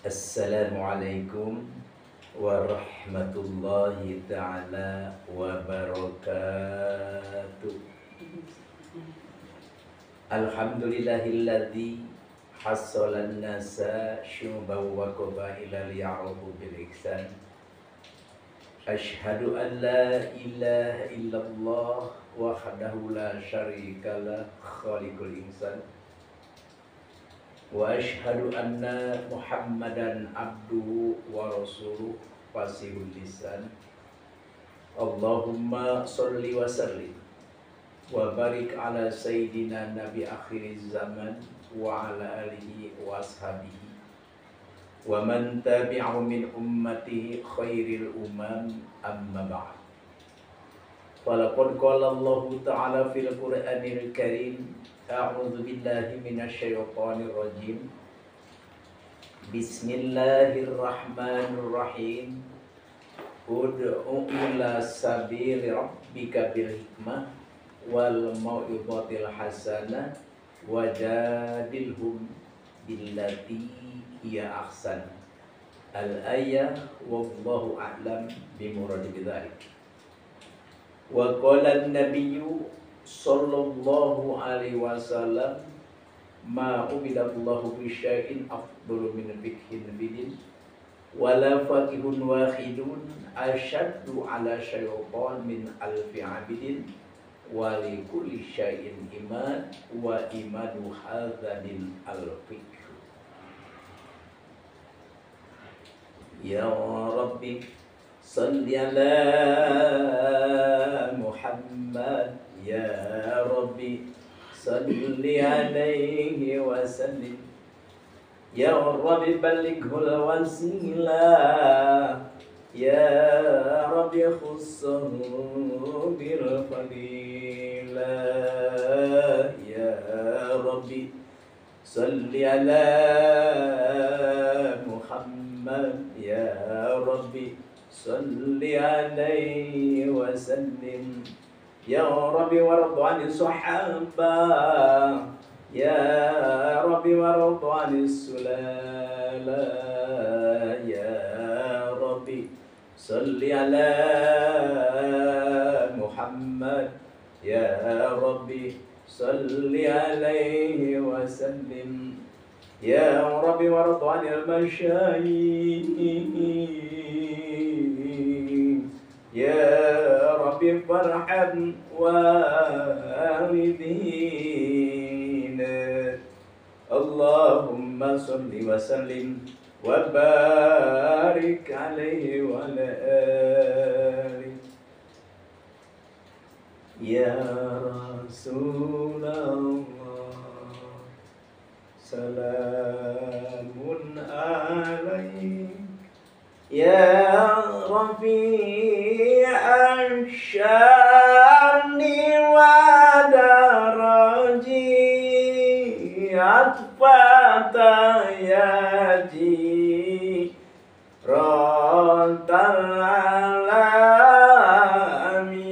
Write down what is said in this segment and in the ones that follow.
Assalamualaikum warahmatullahi ta'ala wabarakatuh. Alhamdulillahilladzi hassalan nasa syubaw wa qabaila liya'rufu bil ihsan. Ashhadu an la ilaha illallah wahdahu la syarikalah khaliqul insan. Wa ashhadu anna Muhammadan abduhu wa rasuluh fasihul lisan. Allahumma sholli wa sallim wa barik ala sayyidina nabi akhiriz zaman wa ala alihi wa ashabihi wa man tabi'ahu min ummatihi khairil umam amma ba'd. Falaqad qala Allah ta'ala fil Qur'anil Karim, a'udzu billahi minasyaitonir rajim. Bismillahirrahmanirrahim. Ud'u ila sabili rabbika bil hikmah wal mau'izatil hasanah wajadilhum billati hiya ahsan. Al-ayah wallahu a'lam bimuradi bidzalik. Wa qala an-nabiyyu sallallahu alaihi wasallam ma ubidallahu bi syai'in afdalu min fikhin bidin wala faqihun wahidun asyaddu ala syaitan min alfi abidin wa li kulli syai'in iman wa imanu hadzalil al-fiqh. Ya Rabbi salli ala Muhammad, ya Rabbi salli alaihi wa sallim. Ya Rabbi ballighul wasilah, ya Rabbi khussahu bil fadilah. Ya Rabbi salli ala Muhammad, ya Rabbi salli alaihi wa sallim. Ya Rabbi warḍu 'anis sahabah, ya Rabbi warḍu 'anis sulala. Ya Rabbi salli ala Muhammad, ya Rabbi salli alaihi wa sallim. Ya Rabbi warḍu 'anil masyayikh, ya Rabbi farham walidina. Allahumma salli wa sallim wa barik alaihi wa ala alihi. Ya Rasulullah salamun alaik, ya Rafi'an syani wa daraji atfata yaji rantal alami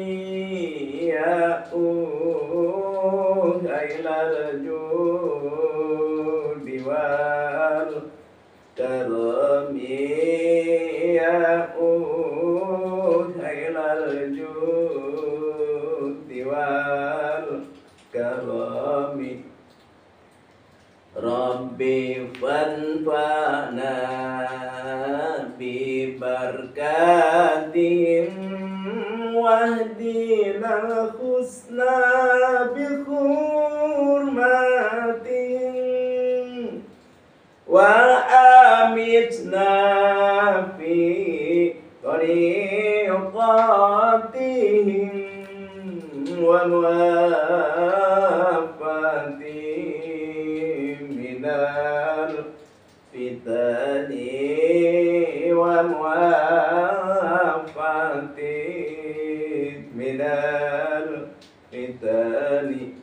ya uhailal judi wal karami ya uhailal judi wal karami. Rabbi fanfa'na bi barkatihim wahdina husna bi hurmatihim wa amitna fi tariqatihim wa muwafatihim minal fitani wa muwafatihim minal fitani.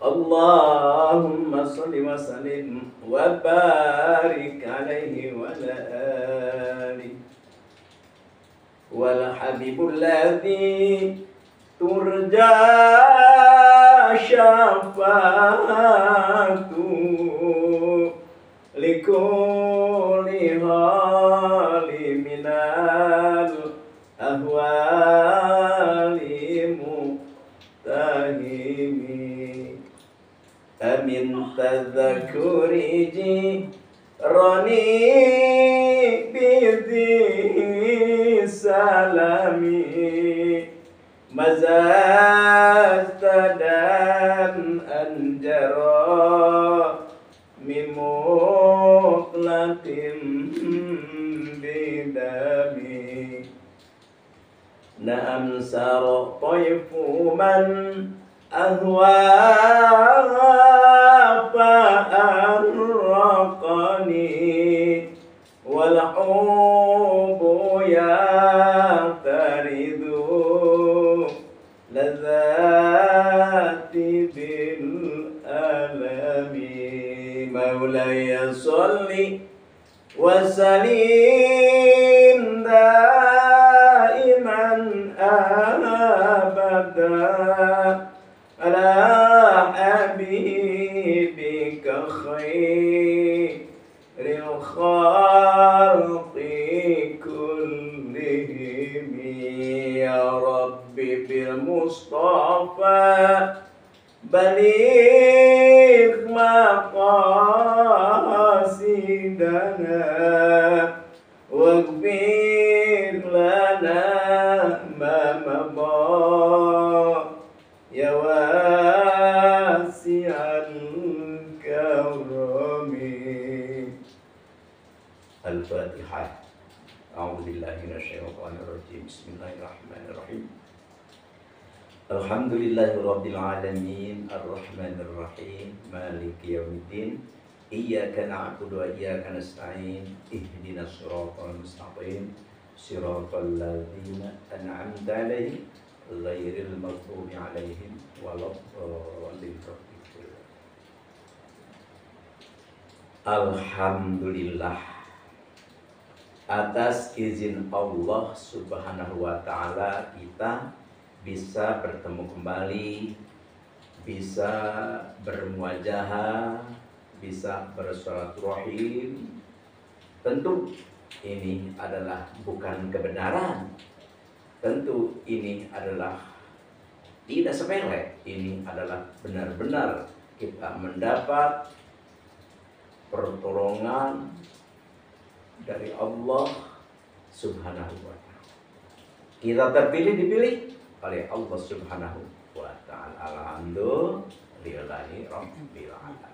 Allahumma salli wa sallim wa barik alaihi wa ala alihi. Wal habibul ladzi turja syafa'atu likulli hali minal ahwali mutahimi amin tadzakuri jirani bidhi salami mazaztadan anjara mimuklatin bidami na'am saro toifu man ahwa fa'arraqani wal hubu yaqtaridu lazati bil alami maulaya salli wa salim daiman abada ala habibika khairil khalqi kullihim ya rabbi bil mustafa baligh maqasidana waghfir lana ma mada ya wasi'al karami. Al-Fatihah. A'udzubillahi minasyaitonir rajim. Bismillahirrahmanirrahim. Alhamdulillahirabbil alamin arrahmanir rahim maliki yaumiddin iyyaka na'budu wa iyyaka nasta'in ihdinas siratal mustaqim siratal ladzina an'amta 'alaihim ghairil maghdubi 'alaihim waladdallin. Alhamdulillah, atas izin Allah Subhanahu wa ta'ala kita bisa bertemu kembali, bisa bermuajahah, bisa bersilaturahim. Tentu ini adalah bukan kebenaran, tentu ini adalah tidak sepele, ini adalah benar-benar kita mendapat pertolongan dari Allah Subhanahu wa ta'ala. Kita dipilih oleh Allah Subhanahu wa ta'ala. Alhamdulillahi rabbil alamin.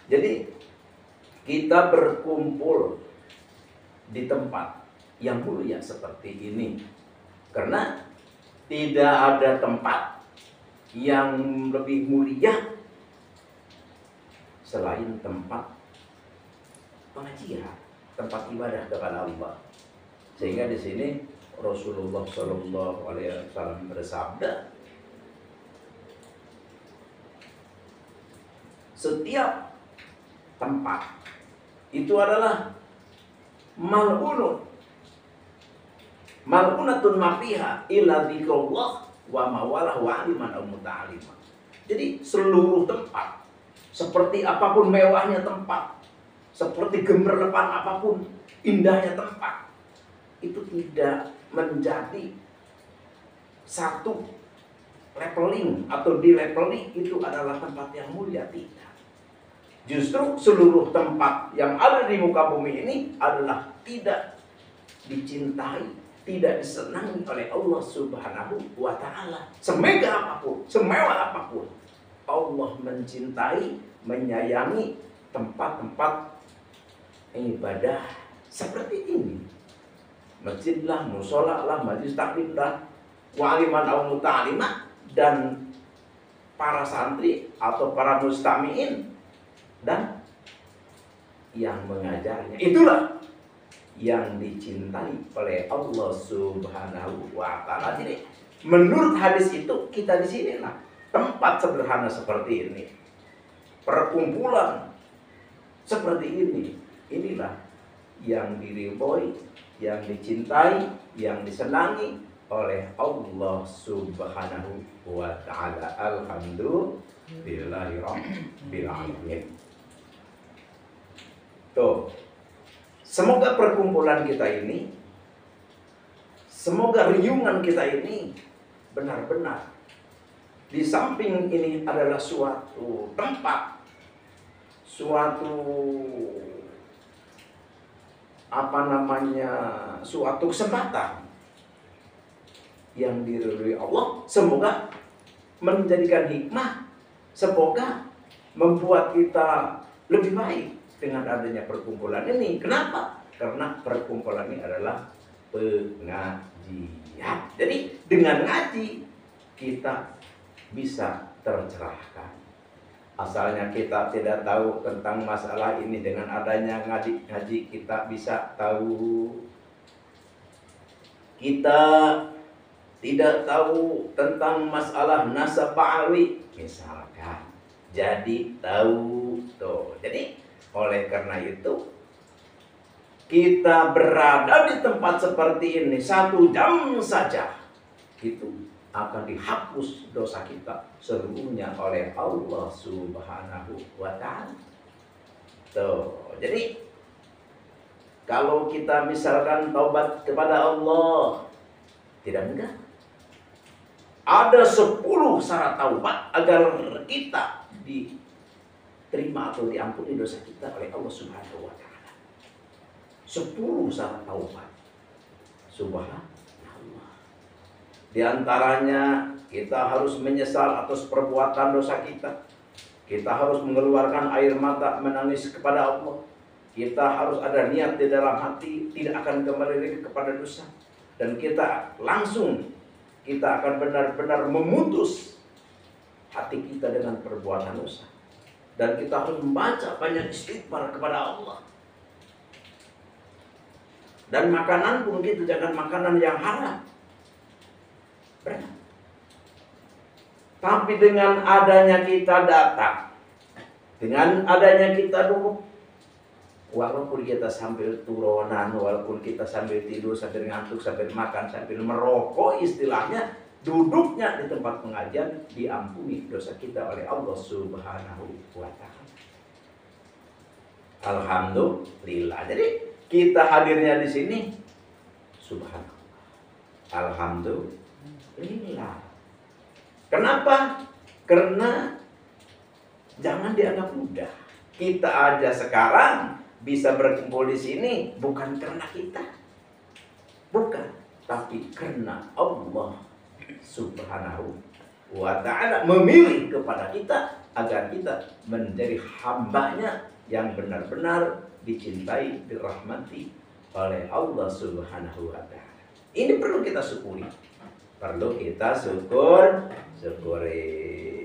Jadi kita berkumpul di tempat yang mulia seperti ini karena tidak ada tempat yang lebih mulia selain tempat pengajian, tempat ibadah kepada Allah. Sehingga di sini Rasulullah Shallallahu Alaihi Wasallam bersabda, setiap tempat itu adalah mal'unatun mafiha illa dzikrullah wa mawalah wa aliman aw muta'allimah. Jadi seluruh tempat, seperti apapun mewahnya tempat, seperti gemerlapan apapun indahnya tempat, itu tidak menjadi satu leveling atau di leveling itu adalah tempat yang mulia, tidak. Justru seluruh tempat yang ada di muka bumi ini adalah tidak dicintai, tidak disenangi oleh Allah Subhanahu wa ta'ala. Semegah apapun, semewah apapun, Allah mencintai, menyayangi tempat-tempat ibadah seperti ini. Masjid lah, musola lah, majlis taklim lah, waliman aw muta'alimah, dan para santri atau para mustami'in dan yang mengajarnya. Itulah yang dicintai oleh Allah Subhanahu wa ta'ala. Jadi menurut hadis itu kita di sini lah tempat sederhana seperti ini, perkumpulan seperti ini, inilah yang diridhoi, yang dicintai, yang disenangi oleh Allah Subhanahu wa ta'ala. Alhamdulillahirabbil alamin. Tuh, semoga perkumpulan kita ini, semoga riungan kita ini benar-benar di samping ini adalah suatu tempat, suatu suatu kesempatan yang diridhoi Allah. Semoga menjadikan hikmah, semoga membuat kita lebih baik dengan adanya perkumpulan ini. Kenapa? Karena perkumpulan ini adalah pengajian. Jadi dengan ngaji kita bisa tercerahkan. Asalnya kita tidak tahu tentang masalah ini, dengan adanya ngaji kita bisa tahu. Kita tidak tahu tentang masalah nasab ba'awi misalkan, jadi tahu tuh. Jadi oleh karena itu kita berada di tempat seperti ini 1 jam saja, itu akan dihapus dosa kita seluruhnya oleh Allah Subhanahu wa ta'ala. Tuh, jadi kalau kita misalkan taubat kepada Allah, tidak mudah. Ada 10 syarat taubat agar kita diterima atau diampuni dosa kita oleh Allah Subhanahu wa ta'ala. 10 syarat taubat. Subhanallah. Di antaranya kita harus menyesal atas perbuatan dosa kita. Kita harus mengeluarkan air mata menangis kepada Allah. Kita harus ada niat di dalam hati tidak akan kembali lagi kepada dosa. Dan kita akan benar-benar memutus hati kita dengan perbuatan dosa. Dan kita harus membaca banyak istighfar kepada Allah. Dan makanan pun kita jangan makanan yang haram. Tapi dengan adanya kita datang, dengan adanya kita duduk, walaupun kita sambil turunan, walaupun kita sambil tidur, sambil ngantuk, sambil makan, sambil merokok, istilahnya duduknya di tempat pengajian, diampuni dosa kita oleh Allah Subhanahu wa ta'ala. Alhamdulillah. Jadi kita hadirnya di sini, subhanallah, alhamdulillah. Kenapa? Karena jangan dianggap mudah. Kita aja sekarang bisa berkumpul di sini bukan karena kita, bukan, tapi karena Allah Subhanahu wa ta'ala memilih kepada kita agar kita menjadi hambanya yang benar-benar dicintai, dirahmati oleh Allah Subhanahu wa ta'ala. Ini perlu kita syukuri. Perlu kita syukuri.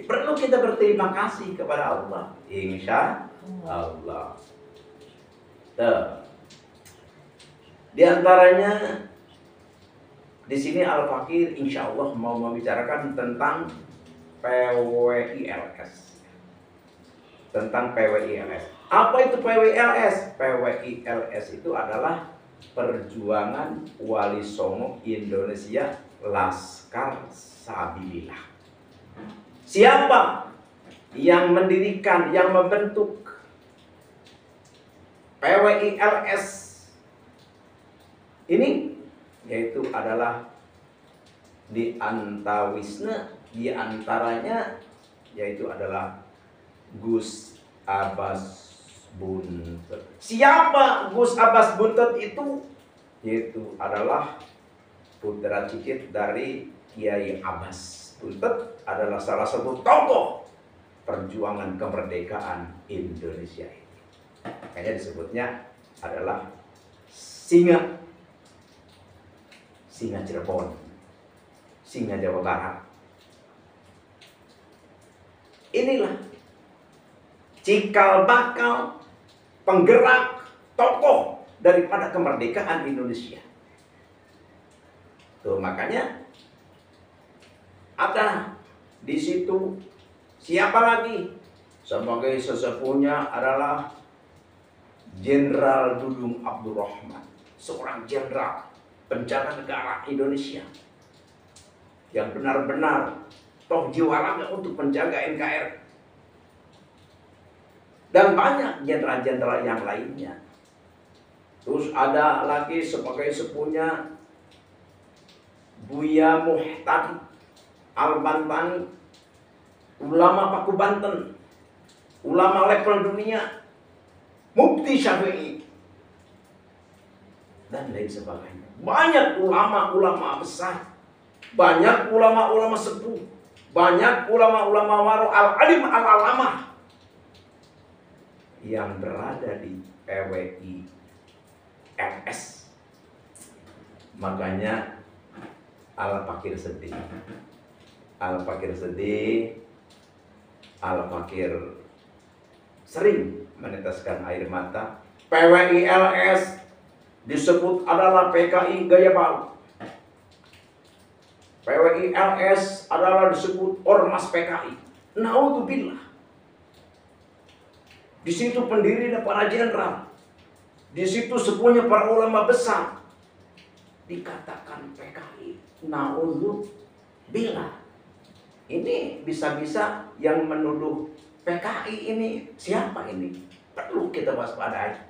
Perlu kita berterima kasih kepada Allah. Insya Allah. Di antaranya di sini Al-Fakir insya Allah mau membicarakan tentang PWILS. Tentang PWILS. Apa itu PWILS? PWILS itu adalah Perjuangan Wali Songo Indonesia Laskar Sabilillah. Siapa yang mendirikan, yang membentuk PWILS ini? Yaitu adalah di antawisna, di antaranya yaitu adalah Gus Abbas Buntet. Siapa Gus Abbas Buntet itu? Yaitu adalah putra cicit dari Kiai Abbas Buntet, adalah salah satu tokoh perjuangan kemerdekaan Indonesia ini. Makanya disebutnya adalah singa Cirebon, singa Jawa Barat. Inilah cikal bakal penggerak tokoh daripada kemerdekaan Indonesia. Tuh, makanya ada di situ siapa lagi? Sebagai sesepuhnya adalah Jenderal Dudung Abdurrahman, seorang jenderal penjaga negara Indonesia yang benar-benar toh jiwa raga untuk menjaga NKRI. dan banyak jenderal-jenderal yang lainnya. Terus ada lagi sebagai sepunya Buya Muhtadi Al-Bantani, ulama Paku Banten, ulama level dunia, Mufti Syafi'i, dan lain sebagainya. Banyak ulama-ulama besar, banyak ulama-ulama sepuh, banyak ulama-ulama waro al-alim al-alamah yang berada di PWI RS. Makanya Al-Fakir sedih, Al-Fakir sedih, Al-Fakir sering meneteskan air mata. PWI LS disebut adalah PKI gaya baru. PWI LS adalah disebut ormas PKI. Naudzubillah. Di situ pendirinya para jenderal, di situ sepunya para ulama besar, dikatakan PKI. Naudzubillah. Ini bisa-bisa yang menuduh PKI ini siapa ini? Perlu kita waspadai.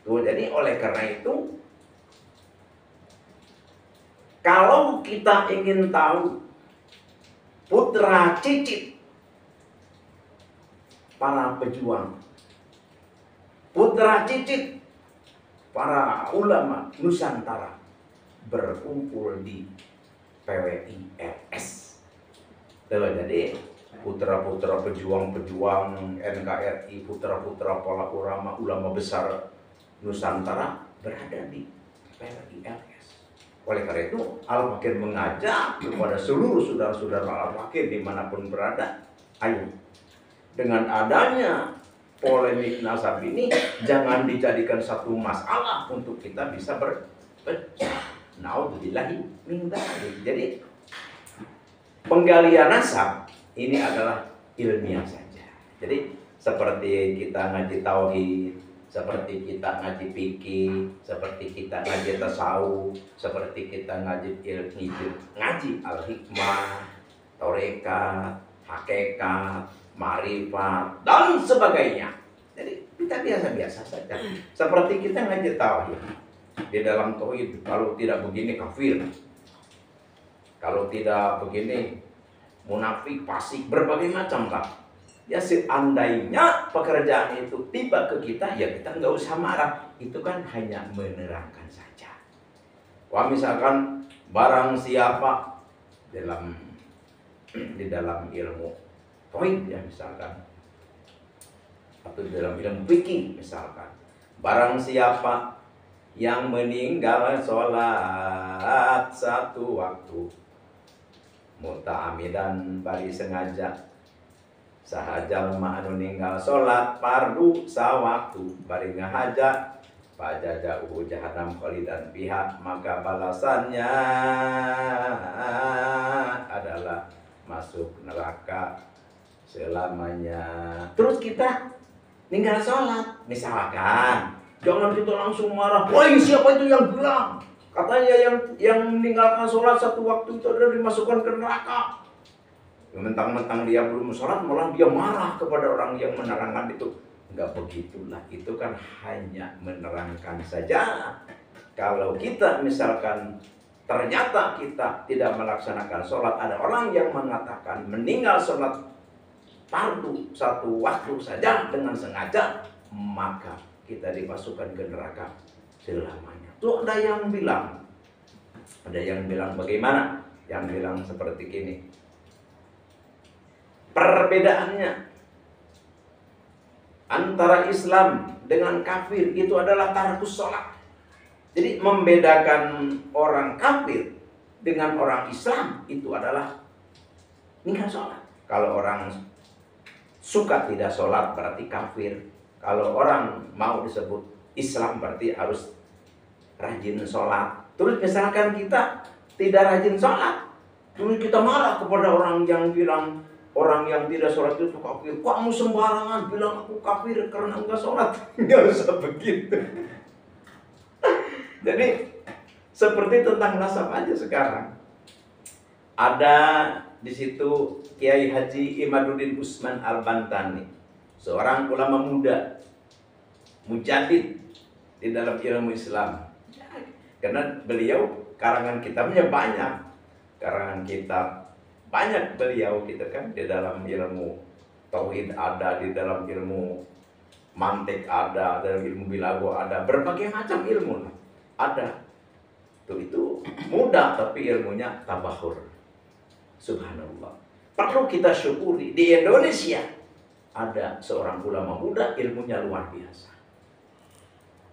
Tuh, jadi oleh karena itu, kalau kita ingin tahu putra cicit para pejuang, putra cicit para ulama Nusantara berkumpul di PWI RS. Jadi putra-putra pejuang-pejuang NKRI, putra-putra para ulama besar Nusantara berada di PWI RS. Oleh karena itu, Al-Fakir mengajak kepada seluruh saudara-saudara Al-Fakir dimanapun berada, ayo, dengan adanya polemik nasab ini, jangan dijadikan satu masalah untuk kita bisa berpecah. Naudzubillahi min dzalik. Jadi penggalian nasab ini adalah ilmiah saja. Jadi seperti kita ngaji tauhid, seperti kita ngaji fikih, seperti kita ngaji tasawuf, seperti kita ngaji al-hikmah, tarekat, hakikat, ma'rifat, dan sebagainya. Jadi kita biasa-biasa saja. Seperti kita ngaji tauhid. Di dalam tauhid, kalau tidak begini kafir, kalau tidak begini munafik, fasik, berbagai macam lah. Ya seandainya pekerjaan itu tiba ke kita, ya kita nggak usah marah. Itu kan hanya menerangkan saja. Wah, misalkan barang siapa di dalam ilmu tauhid ya misalkan, atau di dalam ilmu fikih misalkan, barang siapa yang meninggal sholat satu waktu muta'amidan bari sengaja, sahajal ma'anu ninggal sholat fardu sawaktu bari ngahaja fajaja'uhu jahannam khalidan biha, maka balasannya adalah masuk neraka selamanya. Terus kita ninggal sholat misalkan, jangan kita langsung marah, wah siapa itu yang bilang katanya yang meninggalkan sholat satu waktu itu adalah dimasukkan ke neraka. Mentang-mentang dia belum sholat malah dia marah kepada orang yang menerangkan itu. Enggak begitulah, itu kan hanya menerangkan saja. Kalau kita misalkan ternyata kita tidak melaksanakan sholat, ada orang yang mengatakan meninggal sholat fardu satu waktu saja dengan sengaja, maka kita dimasukkan ke neraka selamanya. Tuh ada yang bilang bagaimana? Yang bilang seperti gini. Perbedaannya antara Islam dengan kafir itu adalah tarkus sholat. Jadi membedakan orang kafir dengan orang Islam itu adalah ninggal sholat. Kalau orang suka tidak sholat berarti kafir. Kalau orang mau disebut Islam berarti harus rajin sholat. Terus misalkan kita tidak rajin sholat, terus kita marah kepada orang yang bilang orang yang tidak sholat itu kafir. Kamu sembarangan bilang aku kafir karena enggak sholat. Enggak usah begitu. Jadi seperti tentang nasab aja sekarang. Ada di situ Kiai Haji Imaduddin Usman Al-Bantani, seorang ulama muda, mujadid di dalam ilmu Islam. Karena beliau karangan kitabnya banyak, beliau gitu kan, di dalam ilmu tauhid ada, di dalam ilmu mantik ada, dalam ilmu bilago ada, berbagai macam ilmu ada. Itu mudah tapi ilmunya tabahur. Subhanallah. Perlu kita syukuri di Indonesia ada seorang ulama muda, ilmunya luar biasa.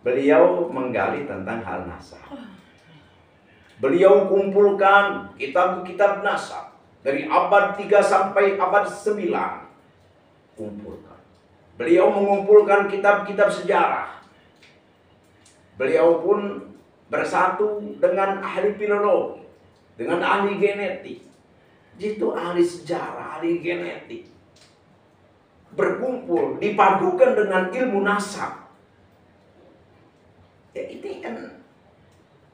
Beliau menggali tentang hal nasab. Beliau kumpulkan kitab-kitab nasab dari abad 3 sampai abad 9. Kumpulkan. Beliau mengumpulkan kitab-kitab sejarah. Beliau pun bersatu dengan ahli filologi, dengan ahli genetik. Itu ahli sejarah, ahli genetik. Berkumpul, dipadukan dengan ilmu nasab. Ya ini kan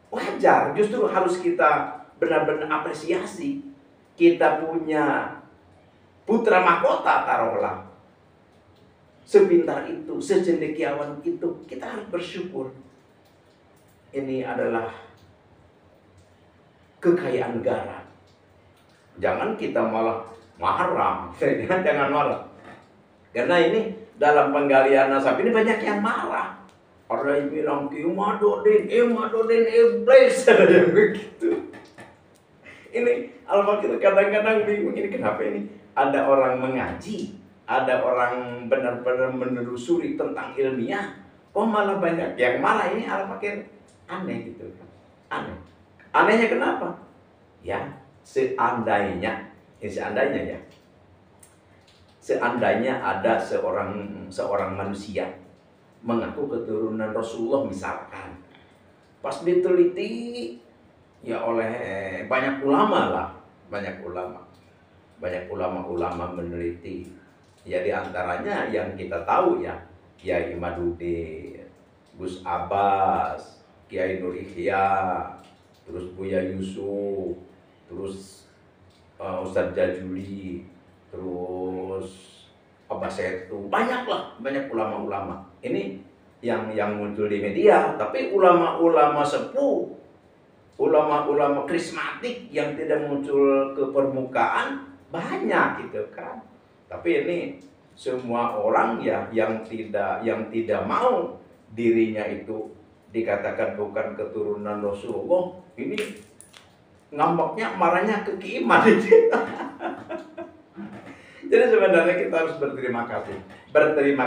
wajar, justru harus kita benar-benar apresiasi. Kita punya putra mahkota taruhlah. Sepintar itu, secendekiawan itu, kita harus bersyukur. Ini adalah kekayaan negara. Jangan kita malah marah. Jangan marah. Karena ini dalam penggalian nasab ini banyak yang marah. Ada yang bilang Imadudin iblis. Begitu. Ini Al-Fakir kadang-kadang bingung. Ini kenapa ini? Ada orang mengaji, ada orang benar-benar menelusuri tentang ilmiah. Oh malah banyak yang marah. Ini Al-Fakir aneh gitu, aneh. Anehnya kenapa? Ya, seandainya ada seorang manusia mengaku keturunan Rasulullah misalkan, pas diteliti ya oleh banyak ulama meneliti. Ya di antaranya yang kita tahu ya, Kiai Imaduddin, Gus Abbas, Kiai Nur Ihya, terus Buya Yusuf, terus Ustadz Jajuli, terus Abah Setu, banyak ulama-ulama. Ini yang muncul di media, tapi ulama-ulama sepuh, ulama-ulama karismatik yang tidak muncul ke permukaan banyak gitu kan. Tapi ini semua orang ya yang tidak mau dirinya itu dikatakan bukan keturunan Rasulullah, ini ngambeknya marahnya ke Kiiman. Jadi sebenarnya kita harus berterima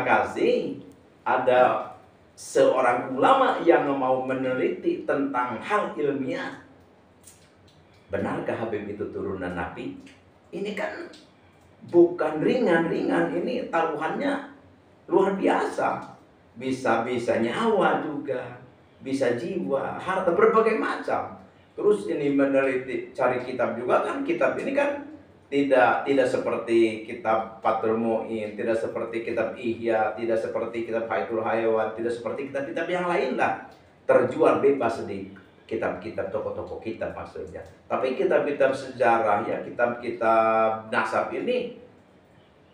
kasih ada seorang ulama yang mau meneliti tentang hal ilmiah. Benarkah Habib itu turunan Nabi? Ini kan bukan ringan-ringan, ini taruhannya luar biasa. Bisa nyawa juga, bisa jiwa, harta, berbagai macam. Terus ini meneliti, cari kitab juga kan. Kitab ini kan tidak seperti kitab Fathul Mu'in, tidak seperti kitab Ihya, tidak seperti kitab Fathul Hayawan, tidak seperti kitab-kitab yang lain lah. Terjual bebas di kitab-kitab, toko-toko kitab maksudnya. Tapi kitab-kitab sejarah ya, kitab-kitab nasab ini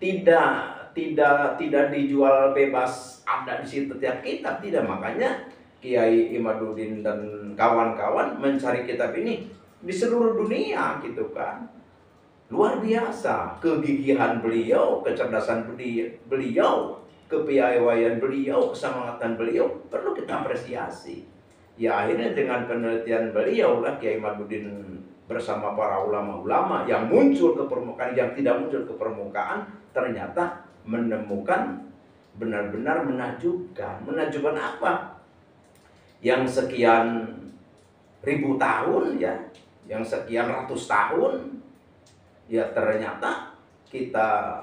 tidak dijual bebas, ada di situ tiap kitab, tidak. Makanya Kiai Imaduddin dan kawan-kawan mencari kitab ini di seluruh dunia gitu kan. Luar biasa kegigihan beliau, kecerdasan beliau, kepiawaian beliau, kesemangatan beliau perlu kita apresiasi. Ya akhirnya dengan penelitian beliau lah Kiai Imaduddin bersama para ulama-ulama yang muncul ke permukaan, yang tidak muncul ke permukaan, ternyata menemukan benar-benar menakjubkan. Menakjubkan apa? Yang sekian ribu tahun ya, yang sekian ratus tahun ya, ternyata kita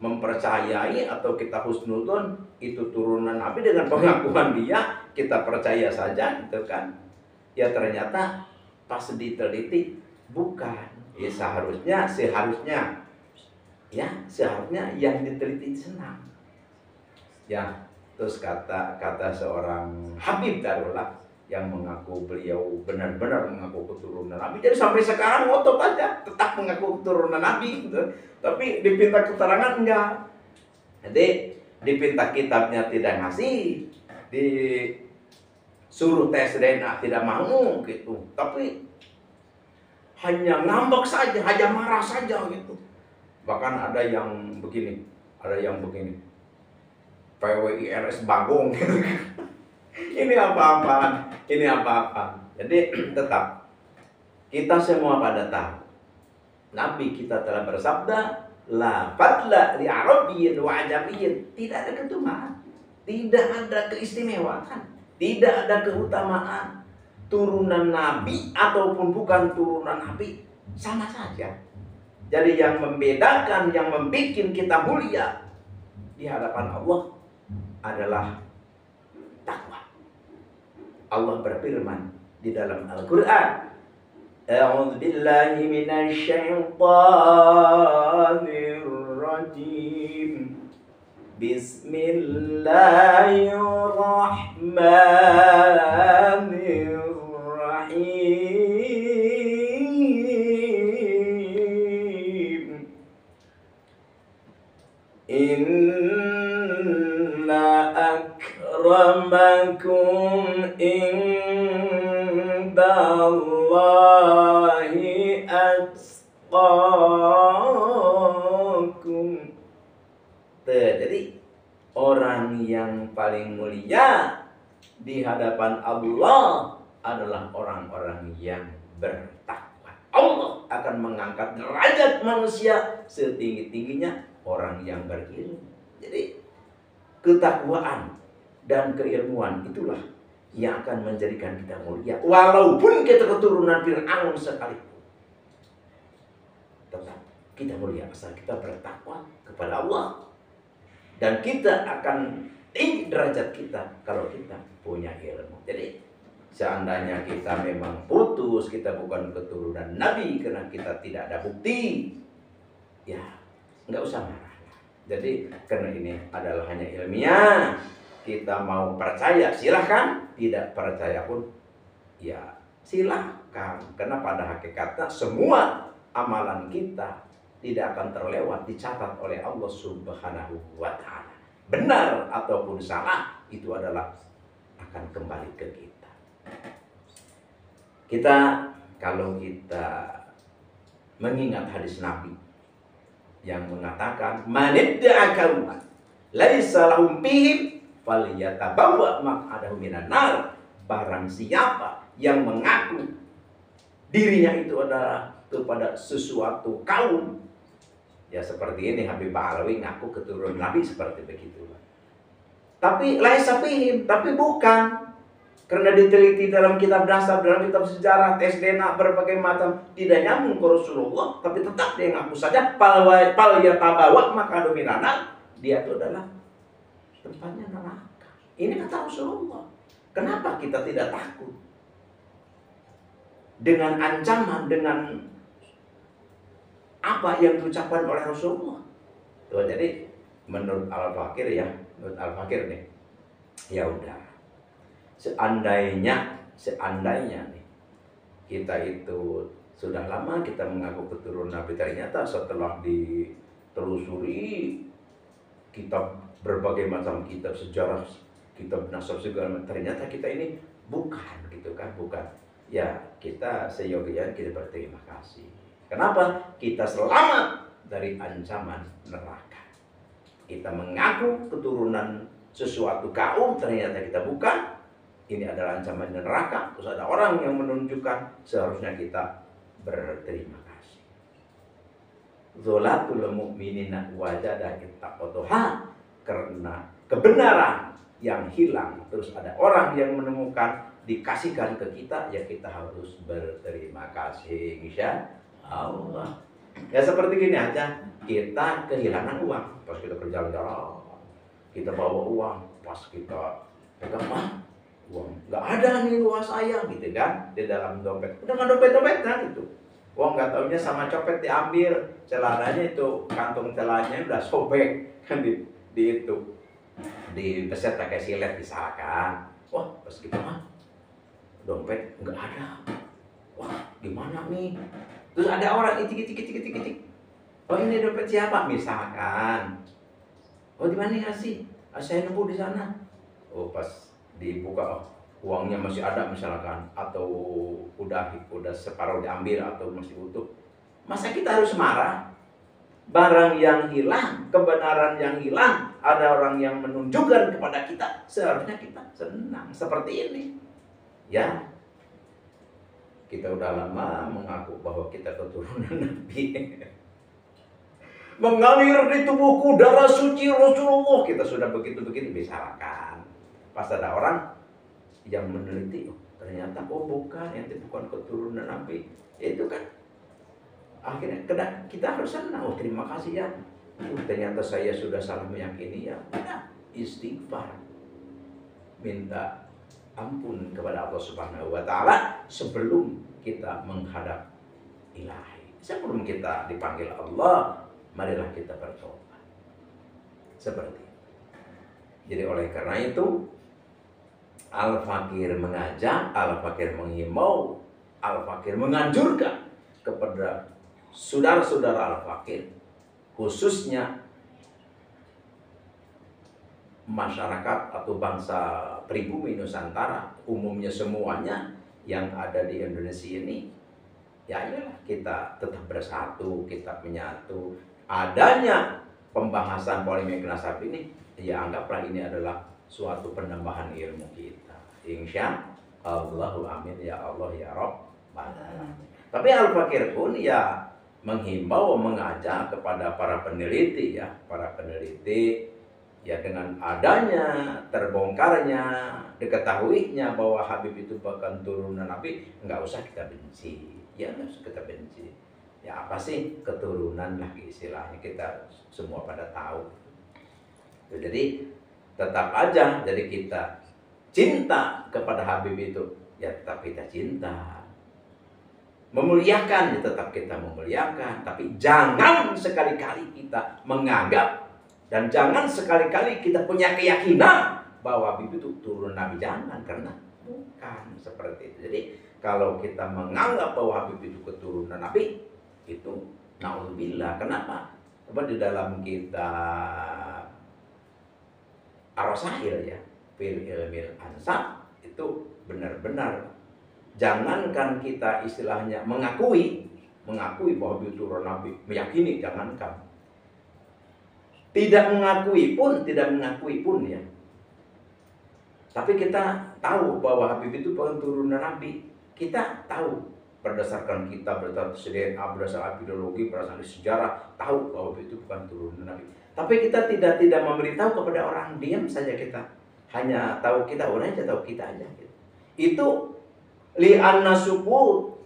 mempercayai atau kita husnudon itu turunan Nabi dengan pengakuan dia, kita percaya saja gitu kan. Ya ternyata pas diteliti bukan. Ya seharusnya yang diteliti senang. Ya, terus kata seorang Habib taruhlah yang mengaku beliau benar-benar mengaku keturunan Nabi. Jadi sampai sekarang ngotot aja tetap mengaku keturunan Nabi gitu. Tapi dipinta keterangan enggak. Jadi dipinta kitabnya tidak ngasih, disuruh tes DNA tidak mau gitu. Tapi hanya ngambek saja, hanya marah saja gitu. Bahkan ada yang begini, PWIRS Bagong. Ini apa-apaan, ini apa-apaan. Jadi tetap kita semua pada tahu Nabi kita telah bersabda, la fadla li arabiyyin wa ajamiyyin. Tidak ada ketumaan, tidak ada keistimewaan, tidak ada keutamaan. Turunan Nabi ataupun bukan turunan Nabi sama saja. Jadi yang membedakan, yang membuat kita mulia di hadapan Allah adalah takwa. Allah berfirman di dalam Al-Quran, A'udzu billahi minasy syaithanir rajim. Bismillahirrahmanirrahim. Inna akramakum indallahi atqakum. Jadi orang yang paling mulia di hadapan Allah adalah orang-orang yang bertakwa. Allah akan mengangkat derajat manusia setinggi-tingginya orang yang berilmu. Jadi ketakwaan dan keilmuan itulah yang akan menjadikan kita mulia. Walaupun kita keturunan Fir'aun sekalipun, tetap kita mulia asal kita bertakwa kepada Allah. Dan kita akan tinggi derajat kita kalau kita punya ilmu. Jadi seandainya kita memang putus, kita bukan keturunan Nabi karena kita tidak ada bukti, ya nggak usah marah. Jadi karena ini adalah hanya ilmiah, kita mau percaya silahkan, tidak percaya pun ya silahkan. Karena pada hakikatnya semua amalan kita tidak akan terlewat, dicatat oleh Allah Subhanahu wa Ta'ala. Benar ataupun salah itu adalah akan kembali ke kita. Kalau kita mengingat hadis Nabi yang mengatakan manidda'a kauman laisa lahum fihim falyatabawwa maq'adahu minan nar. Barang siapa yang mengaku dirinya itu adalah kepada sesuatu kaum, ya seperti ini Habib Ba'alawi ngaku keturunan Nabi seperti begitu. Tapi laisa fihim, tapi bukan. Karena diteliti dalam kitab nasab, dalam kitab sejarah, tes DNA berbagai macam, tidak nyambung ke Rasulullah, tapi tetap dia ngaku saja fal yatabawa maq'adahu minan nar. Dia itu adalah tempatnya neraka. Ini kata Rasulullah. Kenapa kita tidak takut dengan ancaman, dengan apa yang diucapkan oleh Rasulullah? Tuh, jadi menurut Al-Fakir nih, ya udah, seandainya nih kita itu sudah lama kita mengaku keturunan Nabi, ternyata setelah ditelusuri kitab berbagai macam kitab sejarah, kitab nasab segala macam, ternyata kita ini bukan gitu kan, bukan. Ya kita seyogianya kita berterima kasih. Kenapa? Kita selamat dari ancaman neraka. Kita mengaku keturunan sesuatu kaum, ternyata kita bukan. Ini adalah ancaman neraka. Terus ada orang yang menunjukkan, seharusnya kita berterima kasih. Zolatul mu'minina wajada ittaqatuha. Karena kebenaran yang hilang, terus ada orang yang menemukan, dikasihkan ke kita, ya kita harus berterima kasih, insya Allah. Ya seperti gini aja, kita kehilangan uang pas kita berjalan-jalan, kita bawa uang, pas kita pegang uang nggak ada nih uang saya gitu kan, di dalam dompet, udah nggak dompetnya gitu, uang nggak taunya sama copet diambil, celananya itu kantung celananya udah sobek kan, di itu dibeset pakai silet misalkan. Wah pas gitu dompet nggak ada, wah gimana nih? Terus ada orang itik. Oh ini dompet siapa misalkan? Oh di mana ngasih? Saya nunggu di sana. Oh pas dibuka, oh, uangnya masih ada misalkan, atau udah separuh diambil atau masih utuh. Masa kita harus marah? Barang yang hilang, kebenaran yang hilang, ada orang yang menunjukkan kepada kita, seharusnya kita senang seperti ini. Ya, kita udah lama mengaku bahwa kita keturunan Nabi. Mengalir di tubuhku darah suci Rasulullah. Kita sudah begitu-begitu misalkan. Pas ada orang yang meneliti, oh, ternyata bukan, ente bukan keturunan Nabi. Itu kan akhirnya kita harus senang. Oh terima kasih ya. Ternyata saya sudah salah meyakini ya. Nah, istighfar, minta ampun kepada Allah Subhanahu wa taala sebelum kita menghadap Ilahi. Sebelum kita dipanggil Allah, marilah kita bertobat. Seperti itu. Jadi oleh karena itu Al-Fakir mengajak, Al-Fakir menghimbau, Al-Fakir menganjurkan kepada saudara-saudara Al-Fakir, khususnya masyarakat atau bangsa pribumi Nusantara, umumnya semuanya yang ada di Indonesia ini, ya iyalah kita tetap bersatu, kita menyatu. Adanya pembahasan polemik nasab ini, ya anggaplah ini adalah suatu penambahan ilmu kita. Insya Allah, amin ya Allah ya Rabbal alamin. Tapi Al-Fakir pun ya menghimbau, mengajak kepada para peneliti ya, ya dengan adanya terbongkarnya, diketahuinya bahwa Habib itu bukan turunan Nabi, nggak usah kita benci. Ya nggak usah kita benci. Ya apa sih keturunan lah istilahnya, kita semua pada tahu. Jadi tetap aja, jadi kita cinta kepada Habib itu, ya tetap kita cinta. Memuliakan, ya tetap kita memuliakan. Tapi jangan sekali-kali kita menganggap, dan jangan sekali-kali kita punya keyakinan bahwa Habib itu turun Nabi. Jangan, karena bukan seperti itu. Jadi kalau kita menganggap bahwa Habib itu keturunan Nabi, itu naudzubillah. Kenapa? Coba di dalam kitab Ar-Rasail ya, fil ilmil ansab, itu benar-benar jangankan kita istilahnya mengakui bahwa itu Nabi, meyakini, jangankan tidak mengakui pun ya. Tapi kita tahu bahwa Habib itu bukan turunan Nabi. Kita tahu berdasarkan kitab, berdasarkan DNA, berdasarkan ideologi, berdasarkan sejarah, tahu bahwa Habib itu bukan turunan Nabi. Tapi kita tidak memberitahu kepada orang, diam saja kita. Hanya tahu kita, orang aja tahu kita aja. Itu li'anna sukut.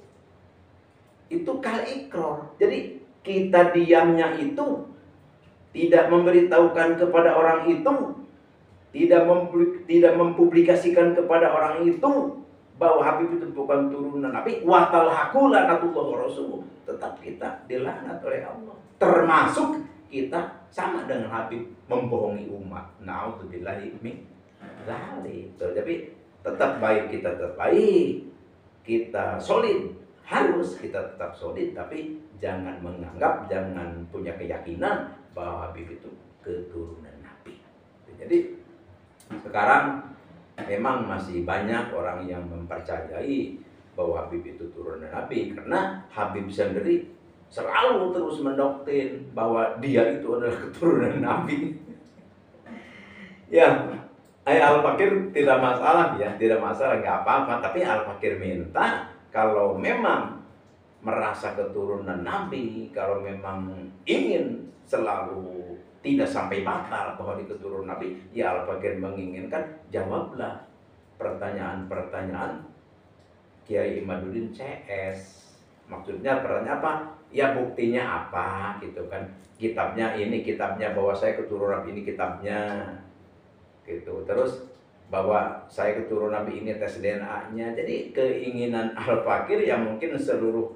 Itu kal ikrar. Jadi kita diamnya itu, tidak memberitahukan kepada orang itu, tidak mempublikasikan kepada orang itu bahwa Habib itu bukan turunan Nabi, wa talhaqu lanatullah wa rasuluh. Tetap kita dilaknat oleh Allah. Termasuk kita sama dengan Habib membohongi umat. Na'udzubillahi min dzalik. Jadi tetap baik, kita tetap baik, kita solid, harus kita tetap solid, tapi jangan menganggap, jangan punya keyakinan bahwa Habib itu keturunan Nabi. Jadi sekarang memang masih banyak orang yang mempercayai bahwa Habib itu turunan Nabi, karena Habib sendiri selalu terus mendoktrin bahwa dia itu adalah keturunan Nabi. Ya, Al-Fakir tidak masalah ya, tidak masalah, nggak apa-apa. Tapi Al-Fakir minta kalau memang merasa keturunan Nabi, kalau memang ingin selalu tidak sampai batal bahwa di keturunan Nabi, ya Al-Fakir menginginkan jawablah pertanyaan-pertanyaan Kiai Imaduddin CS. Maksudnya pertanyaan apa? Ya buktinya apa gitu kan. Kitabnya ini, kitabnya bahwa saya keturunan Nabi, ini kitabnya gitu. Terus bahwa saya keturunan Nabi, ini tes DNA-nya. Jadi keinginan Al-Fakir yang mungkin seluruh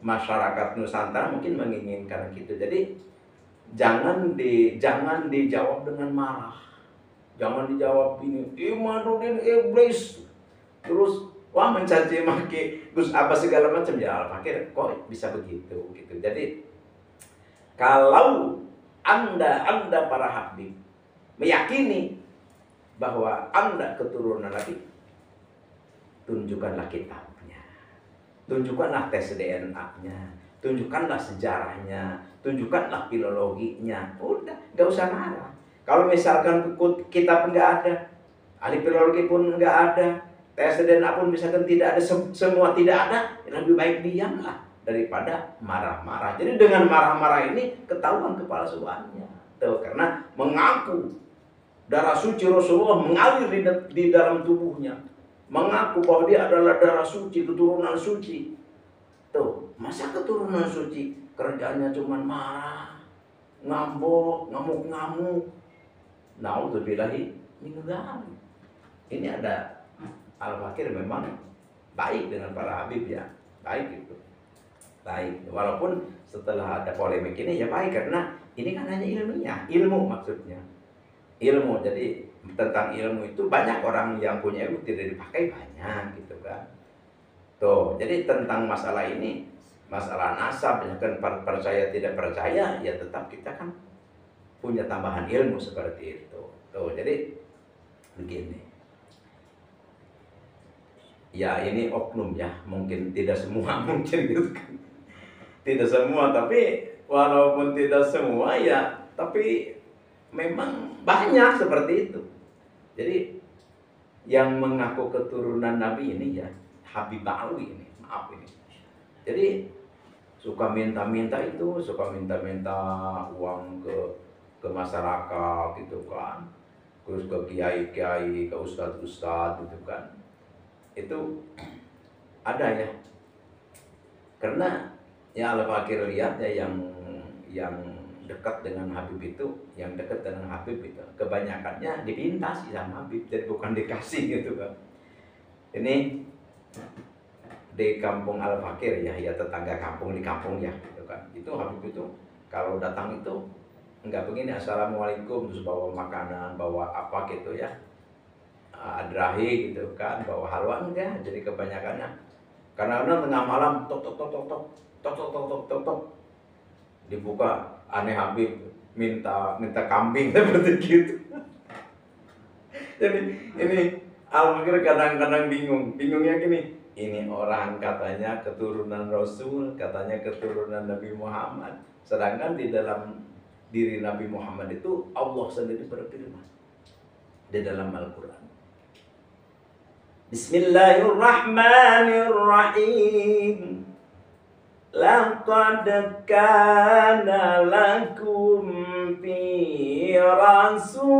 masyarakat Nusantara mungkin menginginkan gitu. Jadi jangan dijawab dengan marah. Jangan dijawab ini Imaduddin iblis. Terus wah mencaci maki Gus apa segala macam. Ya Al-Fakir kok bisa begitu gitu. Jadi kalau anda para Habib meyakini bahwa Anda keturunan Nabi, tunjukkanlah kitabnya, tunjukkanlah tes DNA-nya, tunjukkanlah sejarahnya, tunjukkanlah filologinya. Udah, nggak usah marah. Kalau misalkan kitab nggak ada, ahli filologi pun nggak ada, tes DNA pun misalkan tidak ada, semua tidak ada, lebih baik diamlah daripada marah-marah. Jadi dengan marah-marah ini ketahuan kepalsuannya. Tuh, karena mengaku darah suci Rasulullah mengalir di dalam tubuhnya, mengaku bahwa dia adalah darah suci, keturunan suci. Tuh, masa keturunan suci kerjanya cuma marah, ngambok, ngamuk-ngamuk. Naudzubillahi min dzalik. Ini ada Al-Fakir memang baik dengan para habib ya, baik itu, baik. Walaupun setelah ada polemik ini ya baik, karena ini kan hanya ilmiah, ilmu maksudnya, ilmu. Jadi tentang ilmu itu banyak orang yang punya ilmu tidak dipakai banyak gitu kan. Tuh, jadi tentang masalah ini, masalah nasab, kan percaya tidak percaya, ya tetap kita kan punya tambahan ilmu seperti itu. Tuh, jadi begini. Ya ini oknum ya, mungkin tidak semua mungkin gitu kan. Tidak semua, tapi walaupun tidak semua ya, tapi memang banyak seperti itu. Jadi yang mengaku keturunan Nabi ini ya Habib Alwi ini, maaf ini. Jadi suka minta-minta itu, suka minta-minta uang ke masyarakat gitu kan, terus ke kiai-kiai, ke ustadz-ustadz gitu kan. Itu ada ya, karena ya Al-Fakir lihat ya yang dekat dengan Habib itu, yang dekat dengan Habib itu kebanyakannya dipinta sih sama Habib, jadi bukan dikasih gitu kan. Ini di kampung Al-Fakir ya, ya tetangga kampung di kampung ya gitu kan. Itu Habib itu kalau datang itu enggak begini, assalamualaikum, terus bawa makanan, bawa apa gitu ya, adrahi gitu kan, bawa halwa, enggak. Jadi kebanyakannya kadang-kadang tengah malam tok tok tok tok tok tok tok tok tok tok dibuka, aneh Habib minta kambing seperti gitu. Jadi ini Al-Fakir kadang-kadang bingungnya gini, ini orang katanya keturunan Rasul, katanya keturunan Nabi Muhammad, sedangkan di dalam diri Nabi Muhammad itu Allah sendiri berfirman di dalam Al-Quran, Bismillahirrahmanirrahim. Laqad kana lakum fi Rasulillahi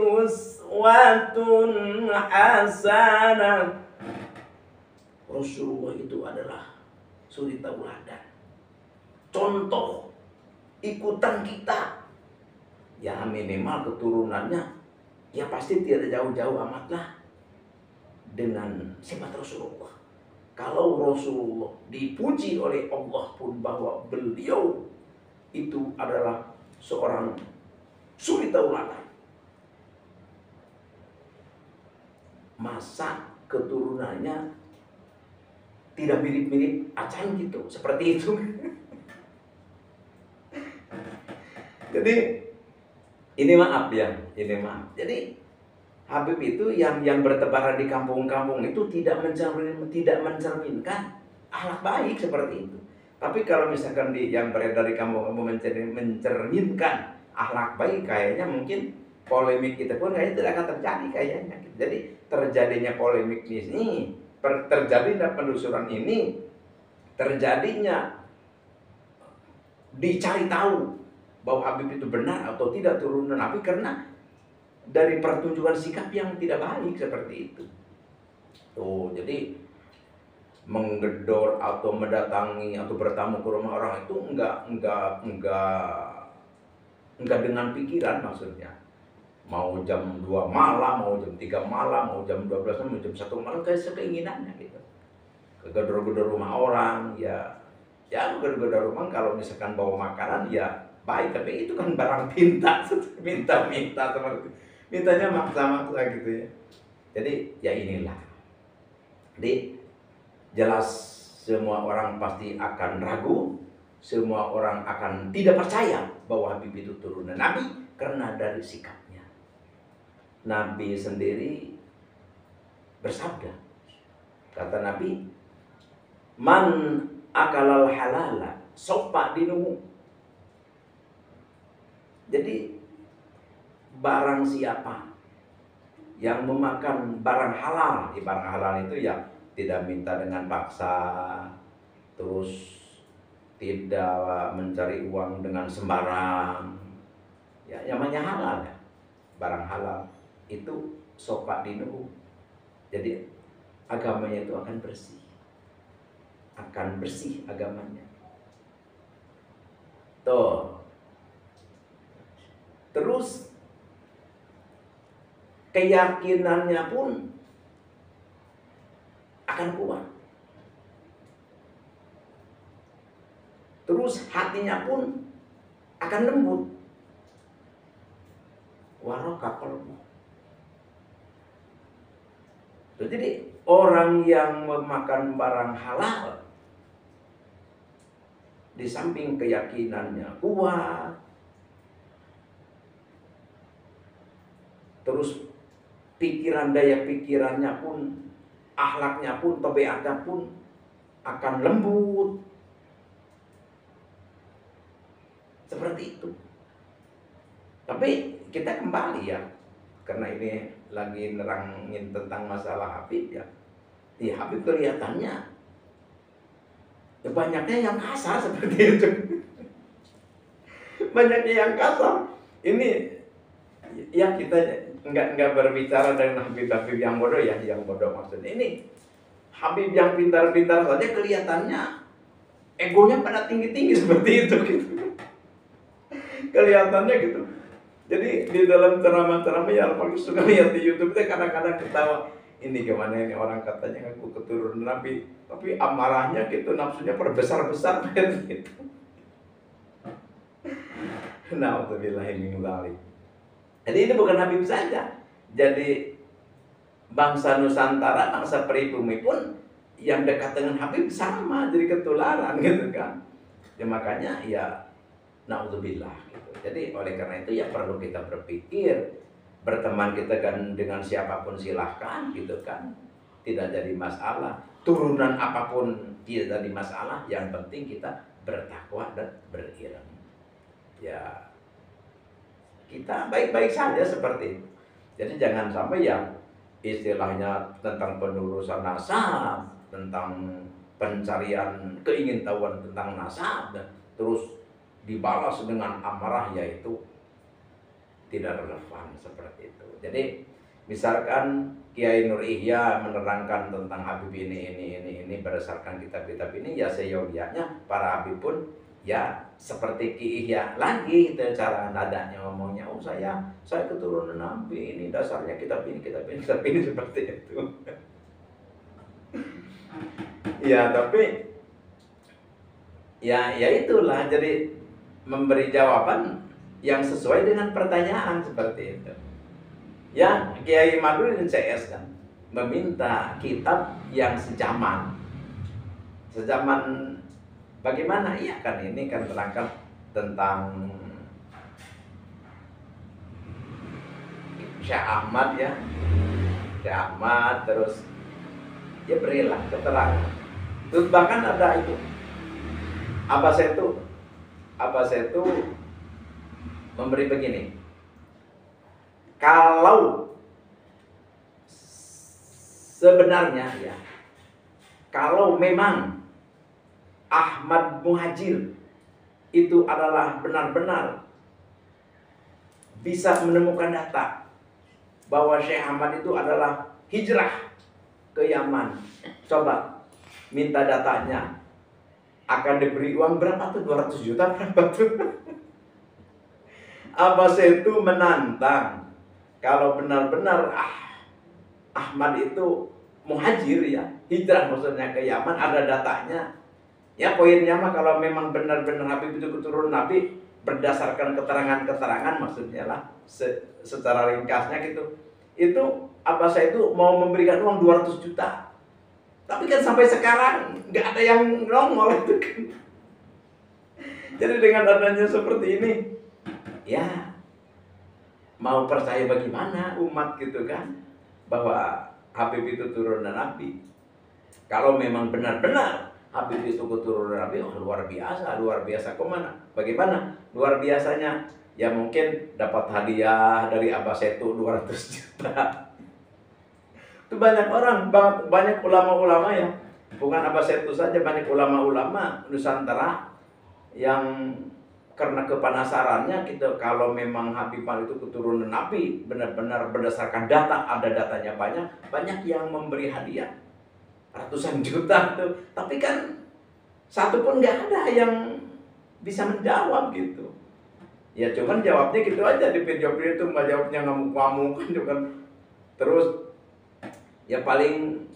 uswatun hasanah. Rasulullah itu adalah suri tauladan, contoh ikutan kita. Ya minimal keturunannya ya pasti tidak jauh-jauh amatlah dengan sifat Rasulullah. Kalau Rasulullah dipuji oleh Allah pun bahwa beliau itu adalah seorang suri tauladan, masa keturunannya tidak mirip-mirip acan gitu, seperti itu. Jadi ini maaf ya, ini maaf. Jadi Habib itu yang bertebaran di kampung-kampung itu tidak mencerminkan akhlak baik seperti itu. Tapi kalau misalkan yang beredar di kampung-kampung mencerminkan akhlak baik, kayaknya mungkin polemik kita pun kayaknya tidak akan terjadi kayaknya. Jadi terjadinya polemik ini, terjadinya penelusuran ini, terjadinya dicari tahu bahwa Habib itu benar atau tidak turunan Nabi karena dari pertunjukan sikap yang tidak baik seperti itu. Tuh, jadi menggedor atau mendatangi atau bertamu ke rumah orang itu enggak dengan pikiran maksudnya. Mau jam 2 malam, mau jam 3 malam, mau jam 12 malam, mau jam 1 malam, kayak keinginannya gitu. Kegedor-gedor rumah orang, ya gedor-gedor rumah kalau misalkan bawa makanan ya baik, tapi itu kan barang minta seperti mintanya maksa-maksa gitu ya. Jadi ya inilah. Jadi jelas semua orang pasti akan ragu, semua orang akan tidak percaya bahwa Habib itu turunan Nabi karena dari sikapnya. Nabi sendiri bersabda, kata Nabi, man akalal halala sopa dinuhu. Jadi barang siapa yang memakan barang halal, barang halal itu ya tidak minta dengan paksa, terus tidak mencari uang dengan sembarang, ya namanya halal ya, barang halal itu sopa dinuhu. Jadi agamanya itu akan bersih agamanya. Tuh. Terus keyakinannya pun akan kuat. Terus hatinya pun akan lembut. Waraka qalbu. Jadi orang yang memakan barang halal, di samping keyakinannya kuat, terus daya pikirannya pun, akhlaknya pun, tabiatnya pun akan lembut. Seperti itu. Tapi kita kembali ya, karena ini lagi nerangin tentang masalah Habib ya. Di Habib kelihatannya ya banyaknya yang kasar seperti itu. Banyaknya yang kasar. Ini ya kita nggak berbicara dengan Habib yang bodoh ya, yang bodoh maksudnya. Ini Habib yang pintar-pintar saja kelihatannya egonya pada tinggi-tinggi seperti itu gitu. Kelihatannya gitu. Jadi di dalam ceramah-ceramah ya Al-Fakih suka lihat di YouTube itu kadang-kadang ketawa. Ini gimana ini orang katanya aku keturunan Nabi, tapi amarahnya gitu, nafsunya perbesar-besar gitu. Na'udzubillahi min dzalik. Jadi ini bukan Habib saja. Jadi bangsa Nusantara, bangsa pribumi pun yang dekat dengan Habib sama, jadi ketularan gitu kan. Ya makanya ya na'udzubillah gitu. Jadi oleh karena itu ya perlu kita berpikir, berteman kita kan dengan siapapun silahkan gitu kan, tidak jadi masalah. Turunan apapun tidak jadi masalah. Yang penting kita bertakwa dan berilmu. Ya kita baik-baik saja seperti itu. Jadi jangan sampai ya istilahnya tentang penerusan nasab, tentang pencarian keingintahuan tentang nasab, dan terus dibalas dengan amarah, yaitu tidak relevan seperti itu. Jadi misalkan Kiai Nur Ihya menerangkan tentang Habib ini berdasarkan kitab-kitab ini, ya seyogianya para Habib pun ya seperti Ki Ihya lagi itu cara nadanya ngomongnya. Oh saya keturunan Nabi, ini dasarnya kitab ini seperti itu. Ya tapi ya itulah, jadi memberi jawaban yang sesuai dengan pertanyaan seperti itu. Ya Kiai Madruddin CS kan meminta kitab yang sejaman bagaimana? Iya kan ini kan terangkat tentang Syekh Ahmad ya, Syekh Ahmad, terus ya berilah keterangan. Terus bahkan ada itu apa saya itu memberi begini, kalau sebenarnya ya, kalau memang Ahmad Muhajir itu adalah benar-benar bisa menemukan data bahwa Syekh Ahmad itu adalah hijrah ke Yaman, coba minta datanya. Akan diberi uang berapa tuh? 200 juta berapa tuh? Apa saya itu menantang, kalau benar-benar Ahmad itu muhajir ya, hijrah maksudnya ke Yaman, ada datanya. Ya poinnya mah kalau memang benar-benar Habib itu keturunan Nabi berdasarkan keterangan-keterangan maksudnya lah, secara ringkasnya gitu. Itu apa saya itu mau memberikan uang 200 juta. Tapi kan sampai sekarang nggak ada yang nongol itu kan. Jadi dengan adanya seperti ini, ya mau percaya bagaimana umat gitu kan, bahwa Habib itu turunan Nabi. Kalau memang benar-benar Habib itu keturunan Nabi, oh, luar biasa kemana? Bagaimana? Luar biasanya, ya mungkin dapat hadiah dari Abah Setu 200 juta. Itu banyak orang, banyak ulama-ulama ya, bukan Abah Setu saja, banyak ulama-ulama Nusantara yang karena kepanasarannya gitu, kalau memang Habib itu keturunan Nabi, benar-benar berdasarkan data, ada datanya banyak yang memberi hadiah ratusan juta tuh, tapi kan satu pun nggak ada yang bisa menjawab gitu. Ya cuman jawabnya gitu aja di video itu, nggak jawabnya ngamuk-ngamuk kan juga. Terus ya paling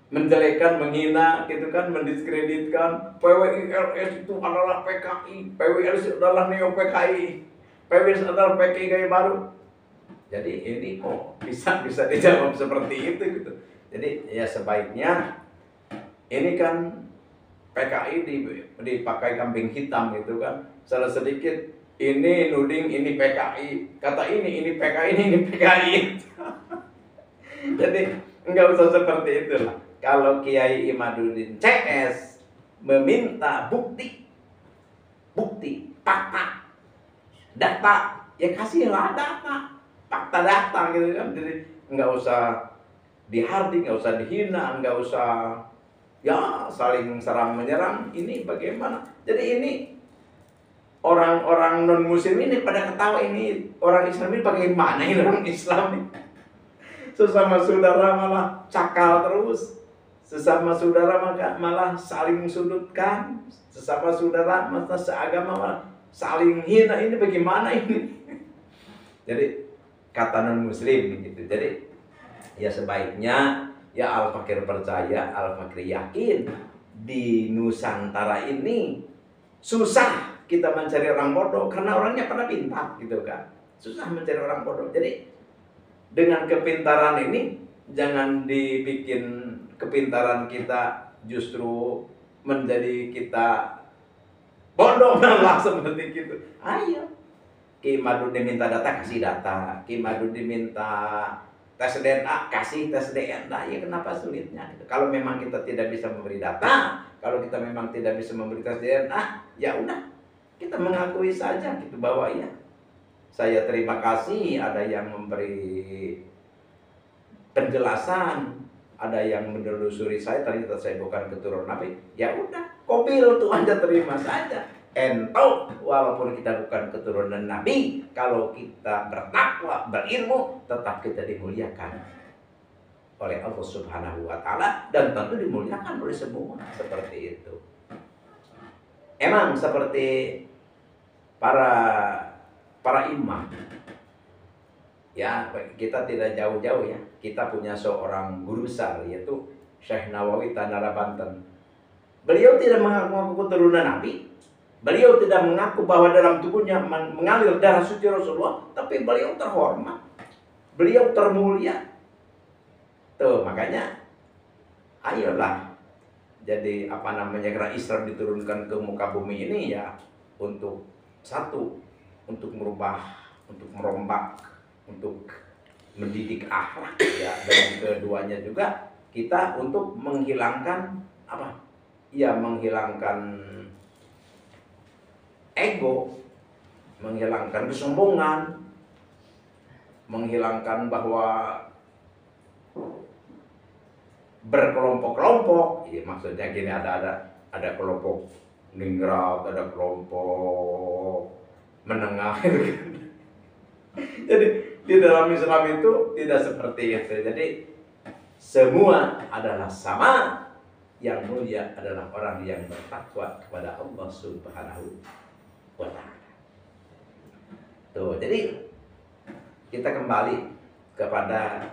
menjelekan, menghina gitu kan, mendiskreditkan. PWILS itu adalah PKI, PWILS adalah neo PKI, PWILS adalah PKI gaya baru. Jadi ini kok bisa dijawab seperti itu gitu. Jadi ya sebaiknya ini kan PKI dipakai kambing hitam gitu kan. Salah sedikit ini nuding ini PKI, kata ini PKI, ini PKI. Jadi enggak usah seperti itulah. Kalau Kiai Imaduddin CS meminta bukti, fakta, data, ya kasihlah data, fakta data gitu kan. Jadi enggak usah dihardi, enggak usah dihina, enggak usah ya saling serang menyerang. Ini bagaimana? Jadi ini orang-orang non muslim ini pada ketawa, ini orang Islam ini bagaimana ini orang Islam ini? Sesama saudara malah cakal terus. Sesama saudara malah saling sudutkan. Sesama saudara malah seagama malah saling hina. Ini bagaimana ini? Jadi kata non muslim gitu. Jadi ya sebaiknya ya Al-Fakir percaya, Al-Fakir yakin di Nusantara ini susah kita mencari orang bodoh karena orangnya pada pintar gitu kan. Susah mencari orang bodoh. Jadi dengan kepintaran ini jangan dibikin kepintaran kita justru menjadi kita bodoh malah seperti gitu. Ayo, Ki Imaduddin minta data, kasih data. Ki Imaduddin minta tes DNA, kasih tes DNA. Ya kenapa sulitnya? Kalau memang kita tidak bisa memberi data, kalau kita memang tidak bisa memberi tes DNA, ya udah kita mengakui saja gitu bahwa ya saya terima kasih ada yang memberi penjelasan, ada yang menelusuri saya, ternyata saya bukan keturunan Nabi. Ya udah, kopil tuh Anda terima saja. Ento walaupun kita bukan keturunan Nabi, kalau kita bertakwa, berilmu, tetap kita dimuliakan oleh Allah Subhanahu wa taala dan tentu dimuliakan oleh semua, seperti itu. Emang seperti para imam. Ya, kita tidak jauh-jauh ya. Kita punya seorang guru besar yaitu Syekh Nawawi Tanara Banten. Beliau tidak mengaku keturunan Nabi. Beliau tidak mengaku bahwa dalam tubuhnya mengalir darah suci Rasulullah, tapi beliau terhormat. Beliau termulia. Tuh, makanya ayolah. Jadi karena Islam diturunkan ke muka bumi ini ya untuk satu, untuk merubah, untuk merombak, untuk mendidik akhlak ya, dan keduanya juga kita untuk menghilangkan apa? Ya menghilangkan ego, menghilangkan kesombongan, menghilangkan bahwa berkelompok-kelompok. Ya, maksudnya gini, ada kelompok ningrat, ada kelompok menengah gitu. Jadi di dalam Islam itu tidak seperti itu. Jadi semua adalah sama. Yang mulia adalah orang yang bertakwa kepada Allah Subhanahu wa ta'ala. Tuh, jadi kita kembali kepada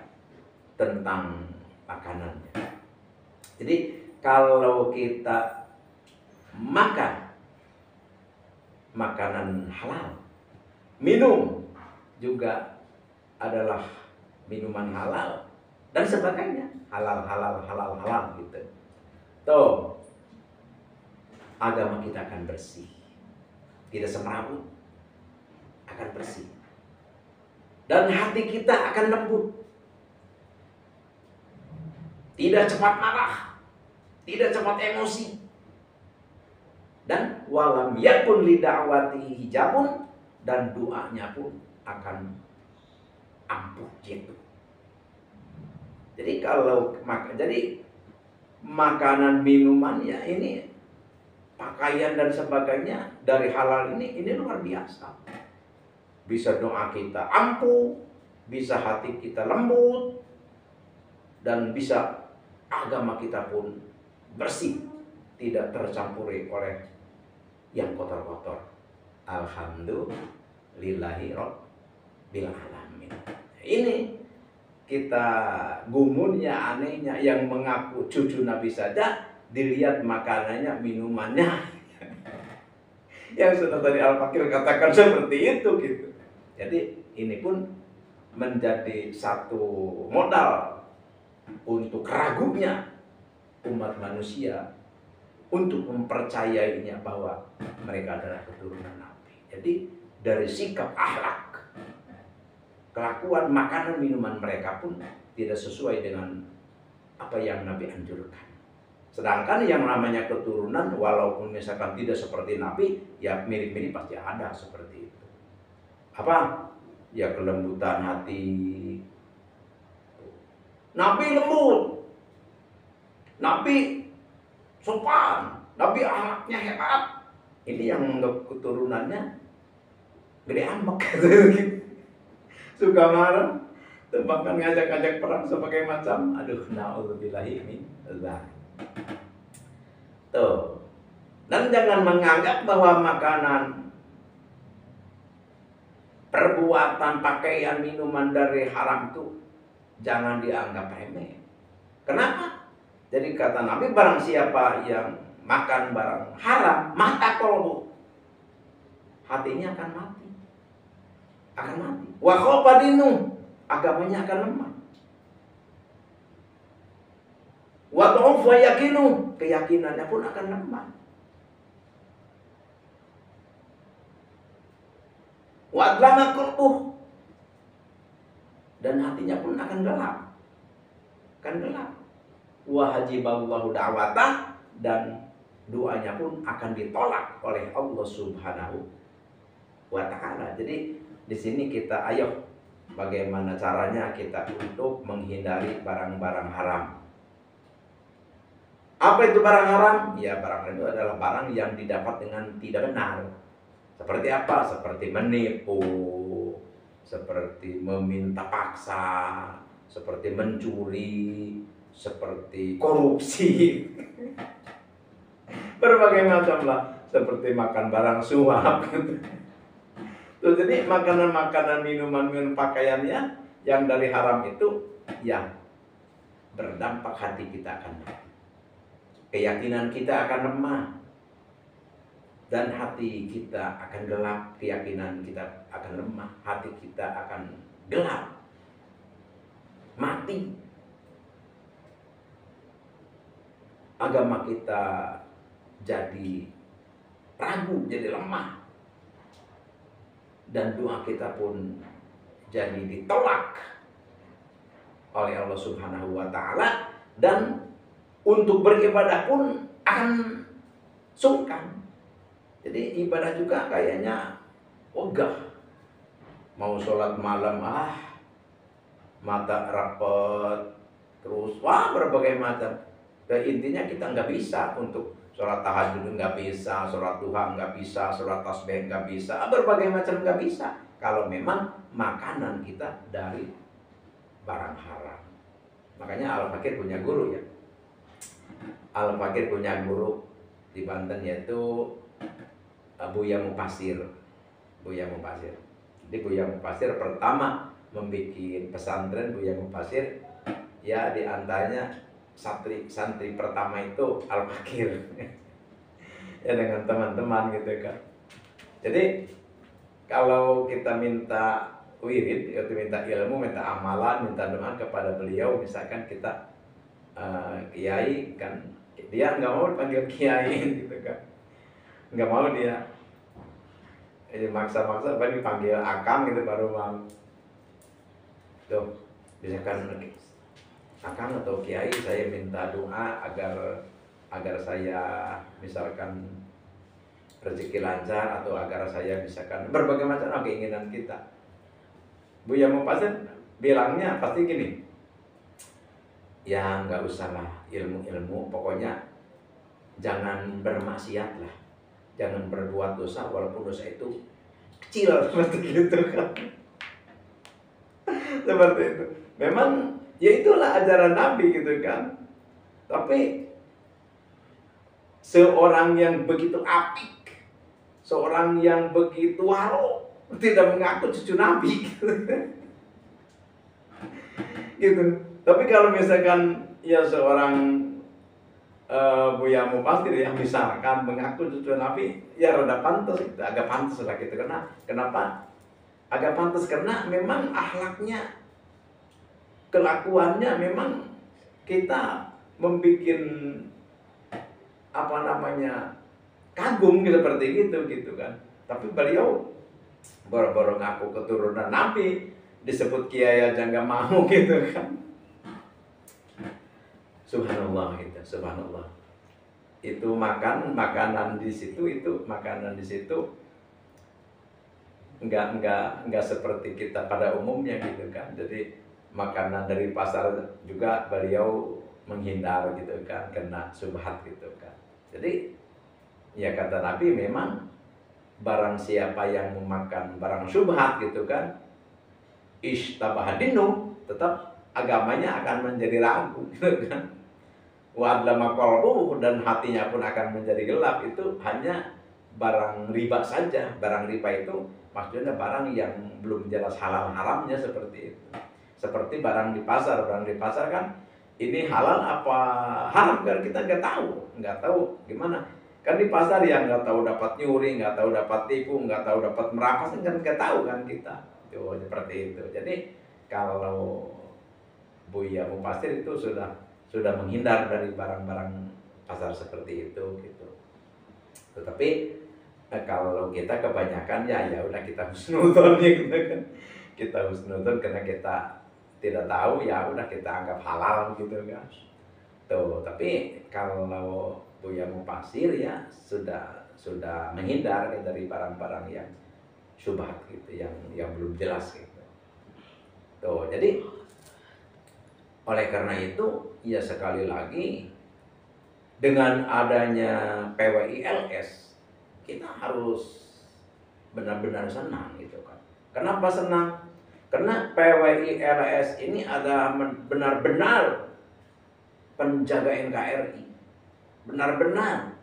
tentang makanannya. Jadi kalau kita makan makanan halal, minum juga adalah minuman halal dan sebagainya, halal gitu. Tuh, agama kita akan bersih. Tidak semrawut, akan bersih. Dan hati kita akan lembut. Tidak cepat marah, tidak cepat emosi. Dan walam yakun lida'watihi hijabun, dan doanya pun akan ampuh gitu. Jadi makanan minumannya ini, pakaian dan sebagainya dari halal ini luar biasa. Bisa doa kita ampuh, bisa hati kita lembut, dan bisa agama kita pun bersih, tidak tercampuri oleh yang kotor-kotor. Alhamdulillahi rabbil alamin. Ini kita gumunnya, anehnya, yang mengaku cucu Nabi saja dilihat makanannya, minumannya. Yang sudah tadi Al-Fakir katakan seperti itu gitu. Jadi ini pun menjadi satu modal untuk ragunya umat manusia untuk mempercayainya bahwa mereka adalah keturunan Nabi. Jadi dari sikap akhlak, kelakuan, makanan, minuman mereka pun tidak sesuai dengan apa yang Nabi anjurkan. Sedangkan yang namanya keturunan, walaupun misalkan tidak seperti Nabi, ya mirip-mirip pasti ada seperti itu. Apa? Ya kelembutan hati. Nabi lembut, Nabi sopan, Nabi akhlaknya hebat. Ini yang keturunannya gede ambek gitu. Suka marah, bahkan ngajak-ngajak perang sebagai macam. Aduh, na'udzubillahi min dzalik. Tuh. Dan jangan menganggap bahwa makanan, perbuatan, pakaian, minuman dari haram itu jangan dianggap remeh. Kenapa? Jadi kata Nabi, barang siapa yang makan barang haram, mata kolbu, hatinya akan mati. Akan mati. Wa khofadinu, agamanya akan lemah. Wa dha'ufa yakinu, keyakinannya pun akan lemah. Wa adlama qulbuh, dan hatinya pun akan gelap. Akan gelap. Wa hajiballahu da'watah, dan doanya pun akan ditolak oleh Allah Subhanahu wa ta'ala. Jadi di sini kita ayo bagaimana caranya kita untuk menghindari barang-barang haram. Apa itu barang haram? Ya, barang itu adalah barang yang didapat dengan tidak benar. Seperti apa? Seperti menipu, seperti meminta paksa, seperti mencuri, seperti korupsi. Berbagai macam lah, seperti makan barang suap. Tuh, jadi makanan-makanan, minuman, pakaiannya yang dari haram itu yang berdampak hati kita akan lemah. Keyakinan kita akan lemah. Dan hati kita akan gelap, keyakinan kita akan lemah, hati kita akan gelap, mati. Agama kita jadi ragu, jadi lemah. Dan doa kita pun jadi ditolak oleh Allah Subhanahu wa ta'ala. Dan untuk beribadah pun akan sungkan. Jadi ibadah juga kayaknya ogah. Mau sholat malam, mata rapet, terus berbagai macam. Dan intinya kita nggak bisa untuk sholat tahajud, nggak bisa, sholat duha nggak bisa, sholat tasbih nggak bisa, berbagai macam nggak bisa. Kalau memang makanan kita dari barang haram. Makanya Al-Fakir punya guru ya. Al-Fakir punya guru di Banten, yaitu Buya Mufasir. Buya Mufasir. Jadi Buya Mufasir pertama membuat pesantren Buya Mufasir, ya diantaranya santri pertama itu Al-Fakir. Ya dengan teman-teman gitu kan. Jadi kalau kita minta wirid, kita minta ilmu, minta amalan, minta doa kepada beliau, misalkan kita kiai kan, dia nggak mau dipanggil kiai gitu kan. nggak mau dia. Jadi maksa-maksa baru dipanggil akang gitu baru mau. Tuh, misalkan akang atau kiai saya minta doa agar saya misalkan rezeki lancar atau agar saya misalkan berbagai macam keinginan kita. Buya Mufasir bilangnya pasti gini, ya nggak usah lah ilmu-ilmu, pokoknya jangan bermaksiat lah, jangan berbuat dosa walaupun dosa itu kecil seperti itu kan. Seperti itu. Memang ya itulah ajaran Nabi gitu kan. Tapi seorang yang begitu apik, seorang yang begitu waro tidak mengaku cucu Nabi gitu. Tapi kalau misalkan ya seorang Buya Mufasir yang misalkan mengaku cucu Nabi, ya rada pantas gitu, agak pantas lah gitu. Kenapa? Agak pantas karena memang akhlaknya, kelakuannya memang kita membuat apa namanya kagum gitu, seperti gitu kan. Tapi beliau boro-boro ngaku keturunan Nabi, disebut kiai aja nggak mau gitu kan. Subhanallah itu, subhanallah. Itu makanan di situ nggak seperti kita pada umumnya gitu kan. Jadi makanan dari pasar juga beliau menghindar gitu kan, kena subhat gitu kan. Jadi ya kata Nabi memang barang siapa yang memakan barang subhat gitu kan, ishtabahadinu, tetap agamanya akan menjadi ragu gitu kan. Wa adlama qalbuhu, dan hatinya pun akan menjadi gelap. Itu hanya barang riba saja. Barang riba itu maksudnya barang yang belum jelas halal haramnya, seperti itu. Seperti barang di pasar kan ini halal apa haram kan kita nggak tahu gimana. Kan di pasar yang nggak tahu dapat nyuri, nggak tahu dapat tipu, nggak tahu dapat merampas, kan nggak tahu kan kita. Tuh, seperti itu. Jadi kalau Buya Mufasir itu sudah menghindar dari barang-barang pasar seperti itu gitu. Tetapi kalau kita kebanyakan ya udah kita husnuzon gitu kan. Kita husnuzon karena kita tidak tahu, ya udah kita anggap halal gitu kan. Tuh, tapi kalau Buya Mufasir ya sudah menghindar dari barang-barang yang syubhat gitu, yang belum jelas gitu. Tuh, jadi oleh karena itu, ya sekali lagi dengan adanya PWILS kita harus benar-benar senang gitu kan. Kenapa senang? Karena PWILS ini adalah benar-benar penjaga NKRI, benar-benar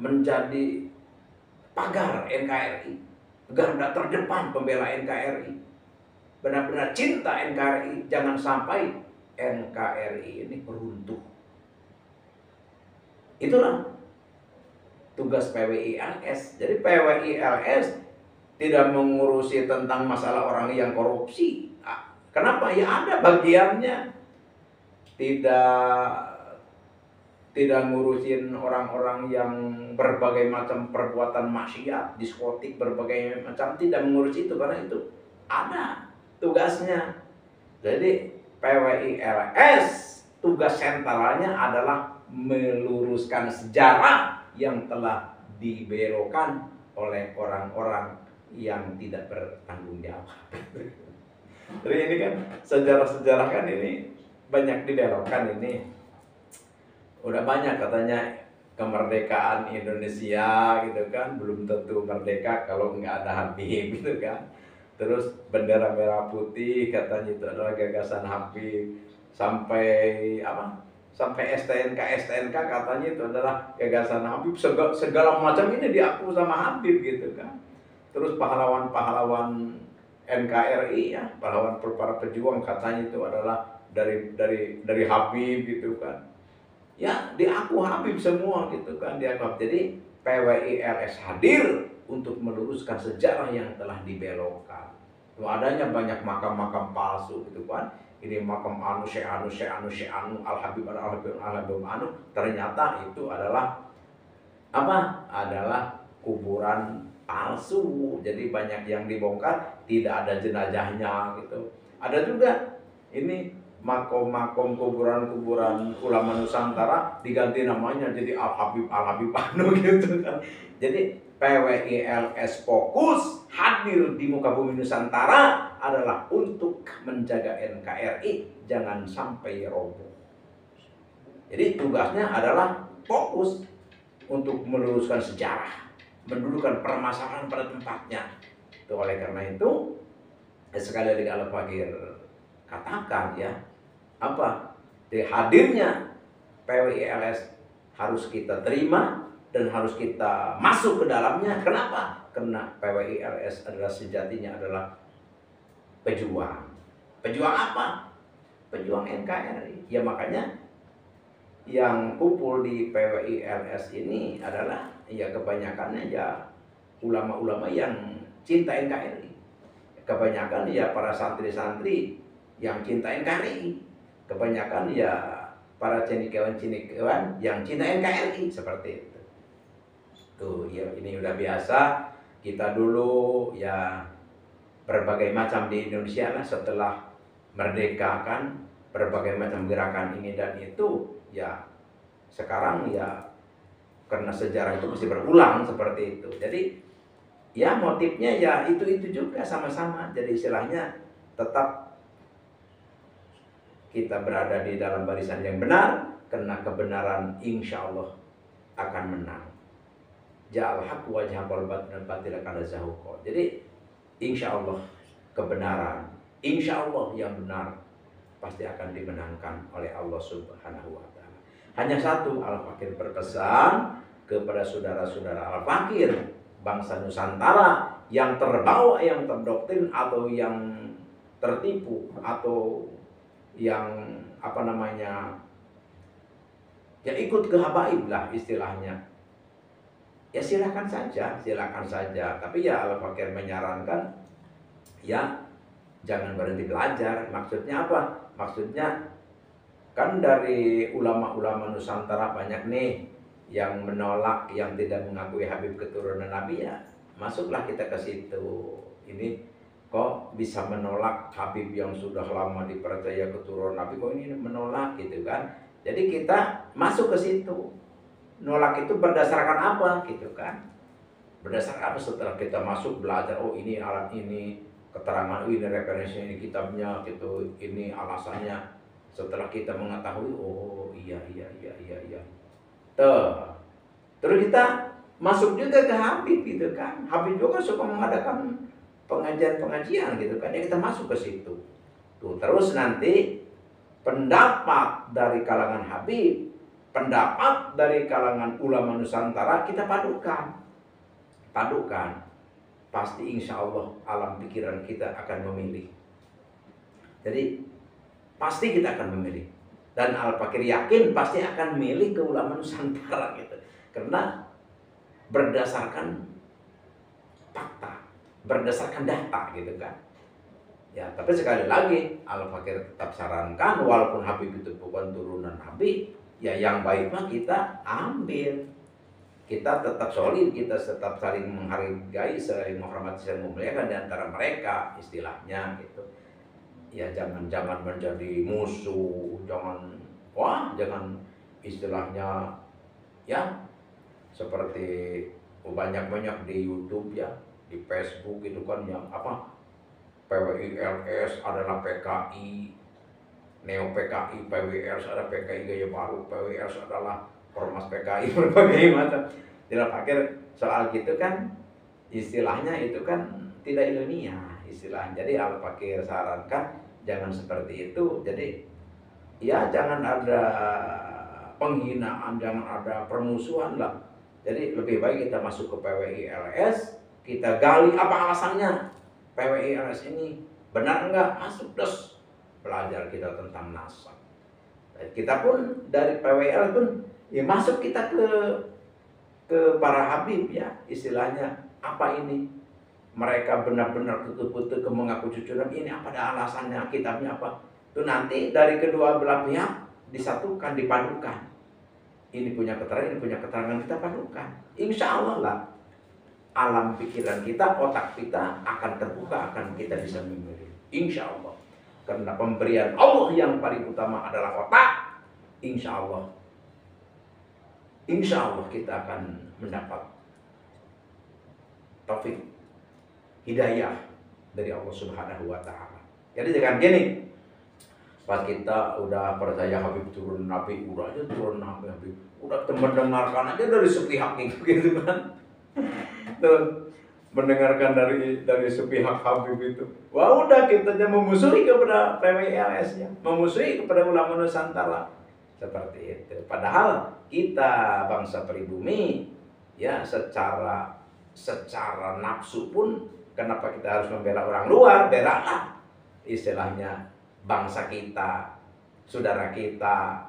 menjadi pagar NKRI, garda terdepan pembela NKRI. Benar-benar cinta NKRI, jangan sampai NKRI ini runtuh. Itulah tugas PWILS. Jadi PWILS tidak mengurusi tentang masalah orang yang korupsi. Kenapa? Ya ada bagiannya. Tidak ngurusin orang-orang yang berbagai macam perbuatan maksiat, diskotik, berbagai macam, tidak mengurus itu, karena itu ada tugasnya. Jadi PWILS tugas sentralnya adalah meluruskan sejarah yang telah dibelokkan oleh orang-orang yang tidak bertanggung jawab. Jadi ini kan sejarah-sejarah kan ini banyak dibelokkan ini. Udah banyak katanya kemerdekaan Indonesia gitu kan, belum tentu merdeka kalau nggak ada Habib gitu kan. Terus bendera merah putih katanya itu adalah gagasan Habib. Sampai STNK katanya itu adalah gagasan Habib. Segala macam ini diaku sama Habib gitu kan. Terus pahlawan-pahlawan NKRI ya, pahlawan para pejuang katanya itu adalah dari Habib gitu kan. Ya diaku Habib semua gitu kan, diaku. Jadi PWILS hadir untuk meluruskan sejarah yang telah dibelokkan. Adanya banyak makam-makam palsu gitu kan. Ini makam Syekh Anu, Al Habib, ternyata itu adalah apa? Adalah kuburan palsu. Jadi banyak yang dibongkar tidak ada jenazahnya gitu. Ada juga ini makom-makom kuburan-kuburan ulama Nusantara diganti namanya jadi Al Habib anu gitu kan. Jadi PWILS fokus hadir di muka bumi Nusantara adalah untuk menjaga NKRI jangan sampai roboh. Jadi tugasnya adalah fokus untuk meluruskan sejarah, mendudukkan permasalahan pada tempatnya. Itu oleh karena itu sekali lagi Al-Fakir katakan ya, apa? Hadirnya PWILS harus kita terima dan harus kita masuk ke dalamnya. Kenapa? Karena PWILS adalah sejatinya adalah pejuang. Pejuang apa? Pejuang NKRI. Ya makanya yang kumpul di PWILS ini adalah ya kebanyakannya ya ulama-ulama yang cinta NKRI. Kebanyakan ya para santri-santri yang cinta NKRI. Kebanyakan ya para cendekiawan-cendekiawan yang cinta NKRI seperti itu. Tuh ya ini udah biasa kita dulu ya berbagai macam di Indonesia lah setelah merdeka kan berbagai macam gerakan ini dan itu ya sekarang ya karena sejarah itu mesti berulang seperti itu. Jadi ya motifnya ya itu juga sama-sama. Jadi istilahnya tetap kita berada di dalam barisan yang benar karena kebenaran insya Allah akan menang. Ja'al haq wa jahaqal batil kana zahuqa. Jadi insya Allah kebenaran, insya Allah yang benar pasti akan dimenangkan oleh Allah Subhanahu wa taala. Hanya satu, Al-Fakir berpesan kepada saudara-saudara Al-Fakir bangsa Nusantara yang terbawa, yang terdoktrin atau yang tertipu atau yang apa namanya ya ikut ke habaib lah istilahnya. Ya silakan saja. Tapi ya Al-Fakir menyarankan ya jangan berhenti belajar. Maksudnya apa? Maksudnya kan dari ulama-ulama Nusantara banyak nih yang menolak, yang tidak mengakui Habib keturunan Nabi ya. Masuklah kita ke situ. Ini kok bisa menolak Habib yang sudah lama dipercaya keturunan Nabi, kok ini menolak gitu kan. Jadi kita masuk ke situ. Nolak itu berdasarkan apa gitu kan. Berdasarkan apa setelah kita masuk belajar, oh ini alat ini, keterangan ini referensinya, ini kitabnya gitu, ini alasannya. Setelah kita mengetahui, oh iya. Terus kita masuk juga ke Habib gitu kan. Habib juga suka mengadakan pengajian-pengajian gitu kan. Ya kita masuk ke situ. Tuh, terus nanti pendapat dari kalangan Habib, pendapat dari kalangan ulama Nusantara kita padukan. Pasti insya Allah alam pikiran kita akan memilih. Jadi pasti kita akan memilih. Dan Al-Fakir yakin pasti akan milih ke ulama Nusantara gitu. Karena berdasarkan fakta, berdasarkan data gitu kan. Ya, tapi sekali lagi Al-Fakir tetap sarankan walaupun Habib itu bukan turunan Habib, ya yang baik mah kita ambil. Kita tetap solid, kita tetap saling menghargai, saling menghormati, saling memuliakan di antara mereka istilahnya gitu. Ya jangan menjadi musuh, jangan istilahnya ya seperti banyak di YouTube ya, di Facebook gitu kan yang apa PWILS adalah PKI, Neo PKI, PWILS ada PKI gaya baru, PWILS adalah ormas PKI berbagai macam. Tidak Fakir soal gitu kan istilahnya itu kan tidak ilmiah istilah. Jadi Al-Fakir sarankan jangan seperti itu. Jadi ya jangan ada penghinaan, jangan ada permusuhan lah. Jadi lebih baik kita masuk ke PWILS, kita gali apa alasannya PWILS ini benar enggak, masuk terus belajar kita tentang nasab. Kita pun dari PWILS pun ya masuk kita ke para Habib ya istilahnya apa ini mereka benar-benar betul-betul mengaku cucu Nabi, ini apa ada alasannya, kitabnya apa itu nanti dari kedua belah pihak disatukan, dipadukan ini punya keterangan kita padukan. Insya Allah lah, alam pikiran kita, otak kita akan terbuka, akan kita bisa memilih. Insya Allah. Karena pemberian Allah yang paling utama adalah otak. Insya Allah kita akan mendapat taufik hidayah dari Allah Subhanahu wa Ta'ala. Jadi jangan gini, pas kita udah percaya Habib turun Nabi, udah aja turun Nabi, udah mendengarkan aja dari sepihak gitu kan. Terus mendengarkan dari sepihak Habib itu, wah udah kita memusuhi kepada PWLS-nya, memusuhi kepada ulama Nusantara. Seperti itu. Padahal kita bangsa pribumi ya secara nafsu pun, kenapa kita harus membela orang luar? Belalah istilahnya bangsa kita, saudara kita,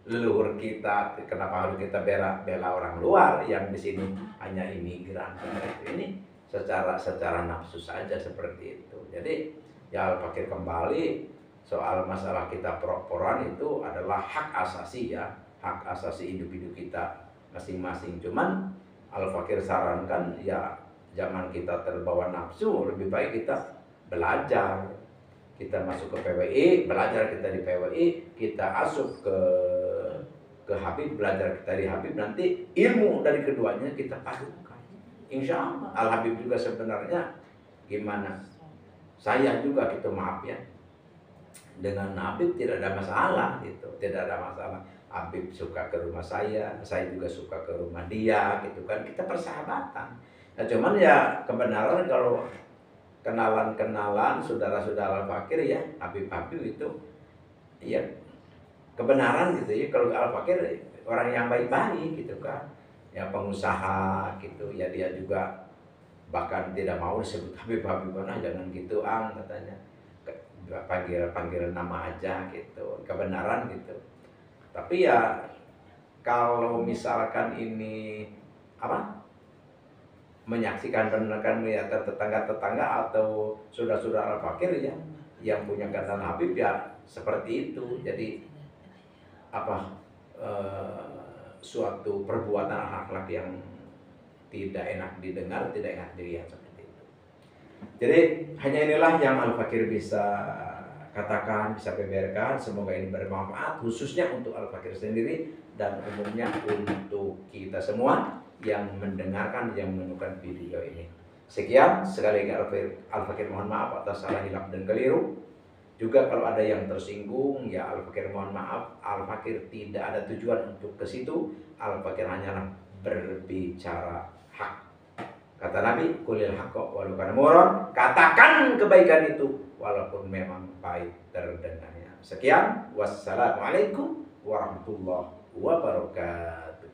leluhur kita. Kenapa harus kita bela orang luar yang di sini hanya imigran? Ini secara nafsu saja seperti itu. Jadi ya Al-Fakir kembali soal masalah kita perok-poran itu adalah hak asasi ya, hak asasi individu kita masing-masing. Cuman Al-Fakir sarankan ya jangan kita terbawa nafsu, lebih baik kita belajar. Kita masuk ke PWI, belajar kita di PWI, kita asup ke Habib, belajar kita di Habib, nanti ilmu dari keduanya kita padukan. Insya Allah. Al-Habib juga sebenarnya gimana? Saya juga gitu, maaf ya, dengan Habib tidak ada masalah gitu, tidak ada masalah. Habib suka ke rumah saya juga suka ke rumah dia gitu kan, kita persahabatan. Nah cuman ya kebenaran kalau kenalan saudara-saudara Al-Fakir ya, Habib itu ya kebenaran gitu ya. Kalau Al-Fakir orang yang baik-baik gitu kan, ya pengusaha gitu ya, dia juga bahkan tidak mau disebut Habib mana, jangan gitu katanya, panggil nama aja gitu, kebenaran gitu. Tapi ya kalau misalkan ini menyaksikan penolakan melihat tetangga-tetangga atau saudara-saudara Al-Fakir ya yang punya kata Habib ya seperti itu. Jadi suatu perbuatan akhlak yang tidak enak didengar, tidak enak dilihat seperti itu. Jadi hanya inilah yang Al-Fakir bisa katakan, bisa beberkan. Semoga ini bermanfaat khususnya untuk Al-Fakir sendiri dan umumnya untuk kita semua yang mendengarkan, yang menonton video ini. Sekian, sekali lagi Al-Fakir mohon maaf atas salah hilaf dan keliru. Juga kalau ada yang tersinggung ya Al-Fakir mohon maaf. Al-Fakir tidak ada tujuan untuk ke situ. Al-Fakir hanyalah berbicara hak. Kata Nabi, qulil haqqa walau kana muron, katakan kebaikan itu walaupun memang pahit terdengarnya. Sekian, wassalamualaikum warahmatullahi wabarakatuh.